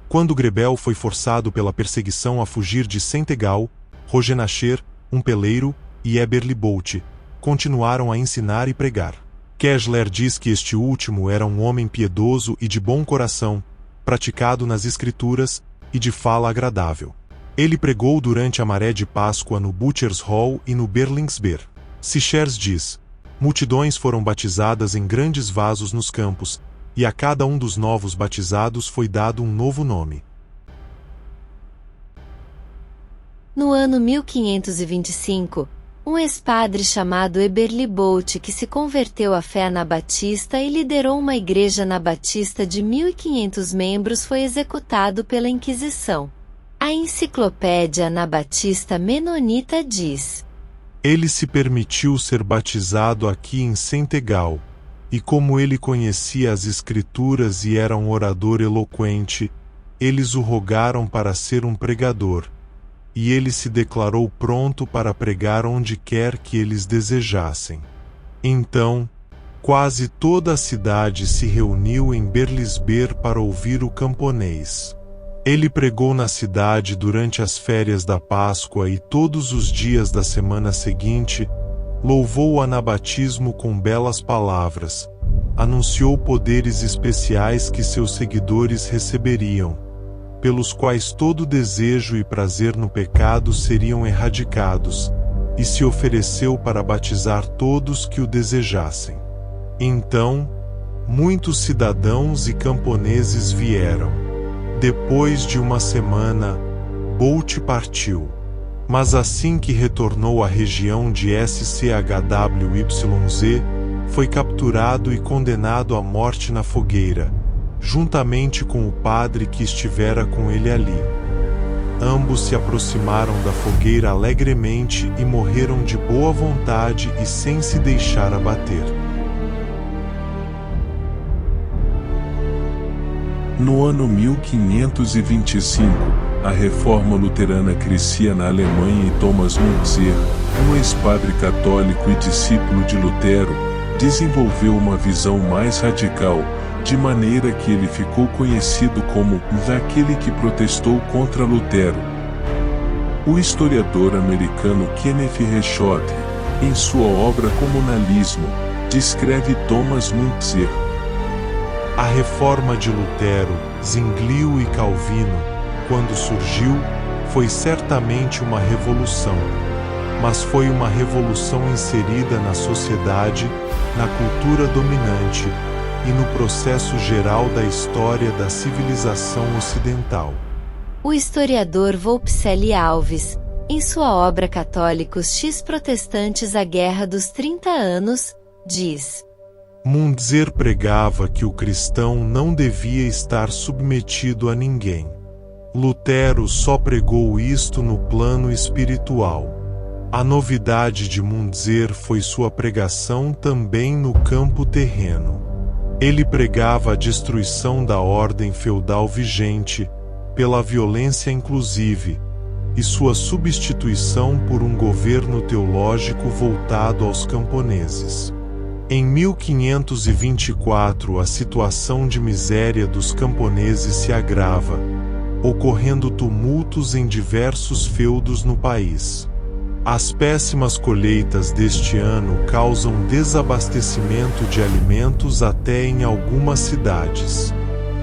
Quando Grebel foi forçado pela perseguição a fugir de Saint-Gall, Roger Nacher, um peleiro, e Eberly Bolt continuaram a ensinar e pregar. Kessler diz que este último era um homem piedoso e de bom coração, praticado nas Escrituras e de fala agradável. Ele pregou durante a maré de Páscoa no Butchers Hall e no Berlingsbeer. Sichers diz: multidões foram batizadas em grandes vasos nos campos, e a cada um dos novos batizados foi dado um novo nome. No ano 1525, um ex-padre chamado Eberly Bolt, que se converteu à fé anabatista e liderou uma igreja anabatista de 1.500 membros, foi executado pela Inquisição. A enciclopédia anabatista menonita diz: ele se permitiu ser batizado aqui em Saint-Gall, e como ele conhecia as Escrituras e era um orador eloquente, eles o rogaram para ser um pregador, e ele se declarou pronto para pregar onde quer que eles desejassem. Então, quase toda a cidade se reuniu em Berlisbeer para ouvir o camponês. Ele pregou na cidade durante as férias da Páscoa e todos os dias da semana seguinte, louvou o anabatismo com belas palavras, anunciou poderes especiais que seus seguidores receberiam, pelos quais todo desejo e prazer no pecado seriam erradicados, e se ofereceu para batizar todos que o desejassem. Então, muitos cidadãos e camponeses vieram. Depois de uma semana, Bolt partiu. Mas assim que retornou à região de SCHWYZ, foi capturado e condenado à morte na fogueira, juntamente com o padre que estivera com ele ali. Ambos se aproximaram da fogueira alegremente e morreram de boa vontade e sem se deixar abater. No ano 1525, a reforma luterana crescia na Alemanha e Thomas Müntzer, um ex-padre católico e discípulo de Lutero, desenvolveu uma visão mais radical, de maneira que ele ficou conhecido como aquele que protestou contra Lutero. O historiador americano Kenneth Reschott, em sua obra Comunalismo, descreve Thomas Müntzer. A reforma de Lutero, Zwinglio e Calvino, quando surgiu, foi certamente uma revolução. mas foi uma revolução inserida na sociedade, na cultura dominante e no processo geral da história da civilização ocidental. O historiador Volpicelli Alves, em sua obra Católicos x Protestantes a Guerra dos 30 Anos, diz: Munzer pregava que o cristão não devia estar submetido a ninguém. Lutero só pregou isto no plano espiritual. A novidade de Munzer foi sua pregação também no campo terreno. Ele pregava a destruição da ordem feudal vigente, pela violência inclusive, e sua substituição por um governo teológico voltado aos camponeses. Em 1524, a situação de miséria dos camponeses se agrava, ocorrendo tumultos em diversos feudos no país. As péssimas colheitas deste ano causam desabastecimento de alimentos até em algumas cidades.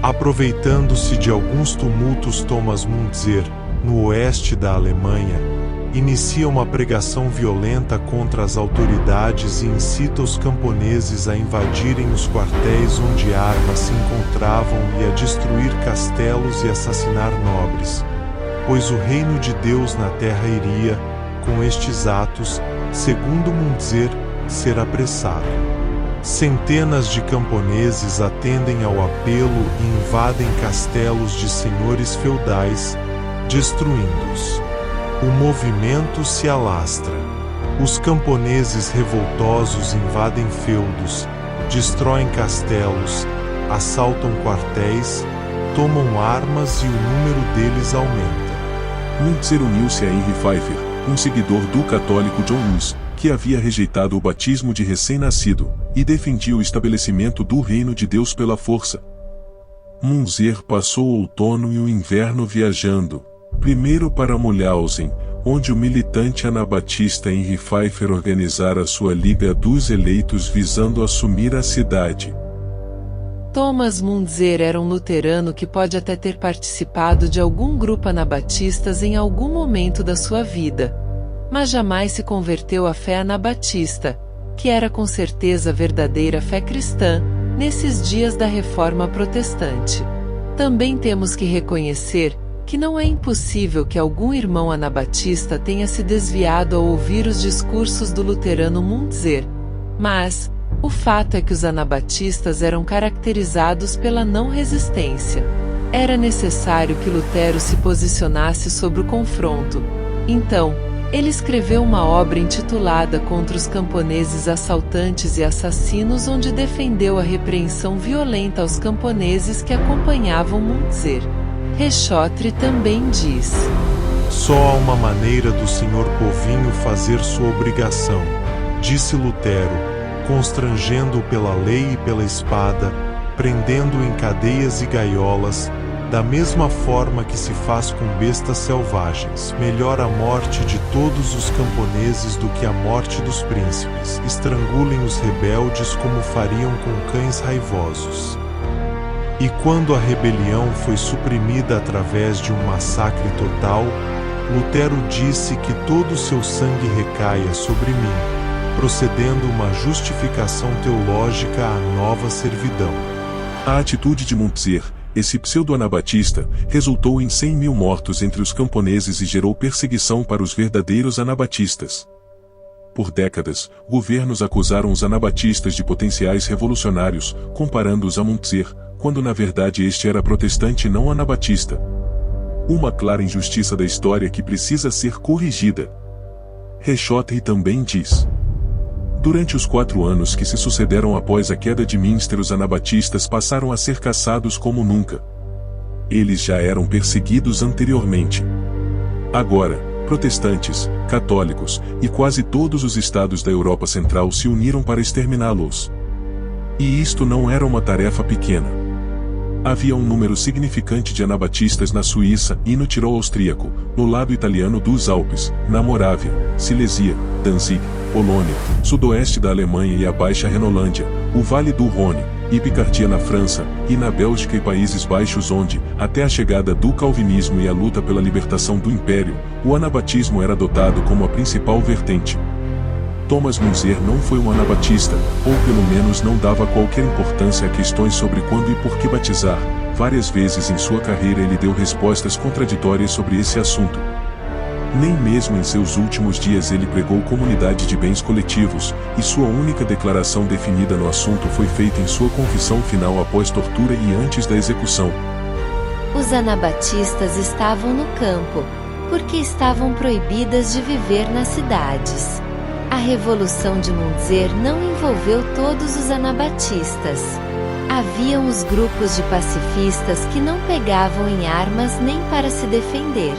Aproveitando-se de alguns tumultos, Thomas Müntzer, no oeste da Alemanha, inicia uma pregação violenta contra as autoridades e incita os camponeses a invadirem os quartéis onde armas se encontravam e a destruir castelos e assassinar nobres, pois o reino de Deus na terra iria, com estes atos, segundo Müntzer, ser apressado. Centenas de camponeses atendem ao apelo e invadem castelos de senhores feudais, destruindo-os. O movimento se alastra. Os camponeses revoltosos invadem feudos, destroem castelos, assaltam quartéis, tomam armas e o número deles aumenta. Müntzer uniu-se a Henry Pfeiffer, um seguidor do católico John Huss, que havia rejeitado o batismo de recém-nascido, e defendia o estabelecimento do reino de Deus pela força. Müntzer passou o outono e o inverno viajando, primeiro para Mulhausen, onde o militante anabatista Henry Pfeiffer organizara sua Liga dos Eleitos visando assumir a cidade. Thomas Müntzer era um luterano que pode até ter participado de algum grupo anabatistas em algum momento da sua vida, mas jamais se converteu à fé anabatista, que era com certeza a verdadeira fé cristã, nesses dias da Reforma Protestante. Também temos que reconhecer que não é impossível que algum irmão anabatista tenha se desviado ao ouvir os discursos do luterano Müntzer, mas o fato é que os anabatistas eram caracterizados pela não resistência. Era necessário que Lutero se posicionasse sobre o confronto. Então, ele escreveu uma obra intitulada Contra os camponeses assaltantes e assassinos, onde defendeu a repreensão violenta aos camponeses que acompanhavam Müntzer. Rechotre também diz: Só há uma maneira do senhor Povinho fazer sua obrigação, disse Lutero, constrangendo-o pela lei e pela espada, prendendo-o em cadeias e gaiolas, da mesma forma que se faz com bestas selvagens. Melhor a morte de todos os camponeses do que a morte dos príncipes. Estrangulem os rebeldes como fariam com cães raivosos. E quando a rebelião foi suprimida através de um massacre total, Lutero disse que todo o seu sangue recaia sobre mim, procedendo uma justificação teológica à nova servidão. A atitude de Müntzer, esse pseudo-anabatista, resultou em 100.000 mortos entre os camponeses e gerou perseguição para os verdadeiros anabatistas. Por décadas, governos acusaram os anabatistas de potenciais revolucionários, comparando-os a Müntzer, quando na verdade este era protestante e não anabatista. Uma clara injustiça da história que precisa ser corrigida. Rechotre também diz: durante os 4 anos que se sucederam após a queda de Münster, os anabatistas passaram a ser caçados como nunca. Eles já eram perseguidos anteriormente. Agora, protestantes, católicos e quase todos os estados da Europa Central se uniram para exterminá-los. E isto não era uma tarefa pequena. Havia um número significante de anabatistas na Suíça e no Tirol austríaco, no lado italiano dos Alpes, na Morávia, Silesia, Danzig, Polônia, sudoeste da Alemanha e a Baixa Renolândia, o Vale do Rhône, e Picardia na França, e na Bélgica e Países Baixos onde, até a chegada do calvinismo e a luta pela libertação do Império, o anabatismo era adotado como a principal vertente. Thomas Munzer não foi um anabatista, ou pelo menos não dava qualquer importância a questões sobre quando e por que batizar. Várias vezes em sua carreira ele deu respostas contraditórias sobre esse assunto. Nem mesmo em seus últimos dias ele pregou comunidade de bens coletivos, e sua única declaração definida no assunto foi feita em sua confissão final após tortura e antes da execução. Os anabatistas estavam no campo, porque estavam proibidas de viver nas cidades. A Revolução de Munzer não envolveu todos os anabatistas. Haviam os grupos de pacifistas que não pegavam em armas nem para se defender.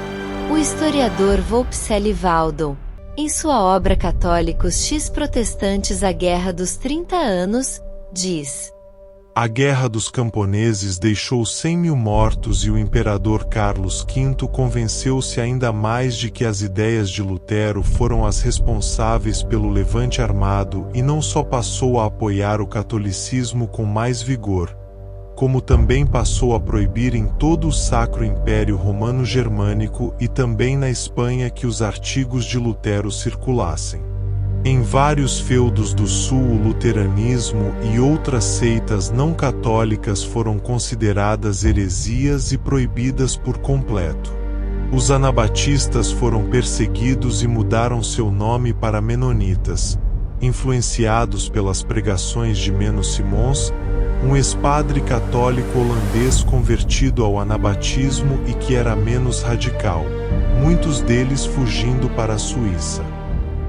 O historiador Wolfseli Waldon, em sua obra Católicos x Protestantes a Guerra dos 30 Anos, diz: a Guerra dos Camponeses deixou 100.000 mortos e o imperador Carlos V convenceu-se ainda mais de que as ideias de Lutero foram as responsáveis pelo levante armado e não só passou a apoiar o catolicismo com mais vigor, como também passou a proibir em todo o Sacro Império Romano-Germânico e também na Espanha que os artigos de Lutero circulassem. Em vários feudos do sul o luteranismo e outras seitas não católicas foram consideradas heresias e proibidas por completo. Os anabatistas foram perseguidos e mudaram seu nome para menonitas, influenciados pelas pregações de Menno Simons, um ex-padre católico holandês convertido ao anabatismo e que era menos radical, muitos deles fugindo para a Suíça.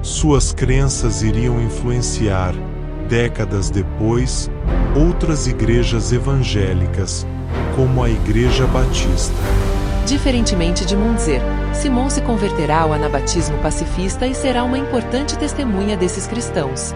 Suas crenças iriam influenciar, décadas depois, outras igrejas evangélicas, como a Igreja Batista. Diferentemente de Munzer, Simon se converterá ao anabatismo pacifista e será uma importante testemunha desses cristãos.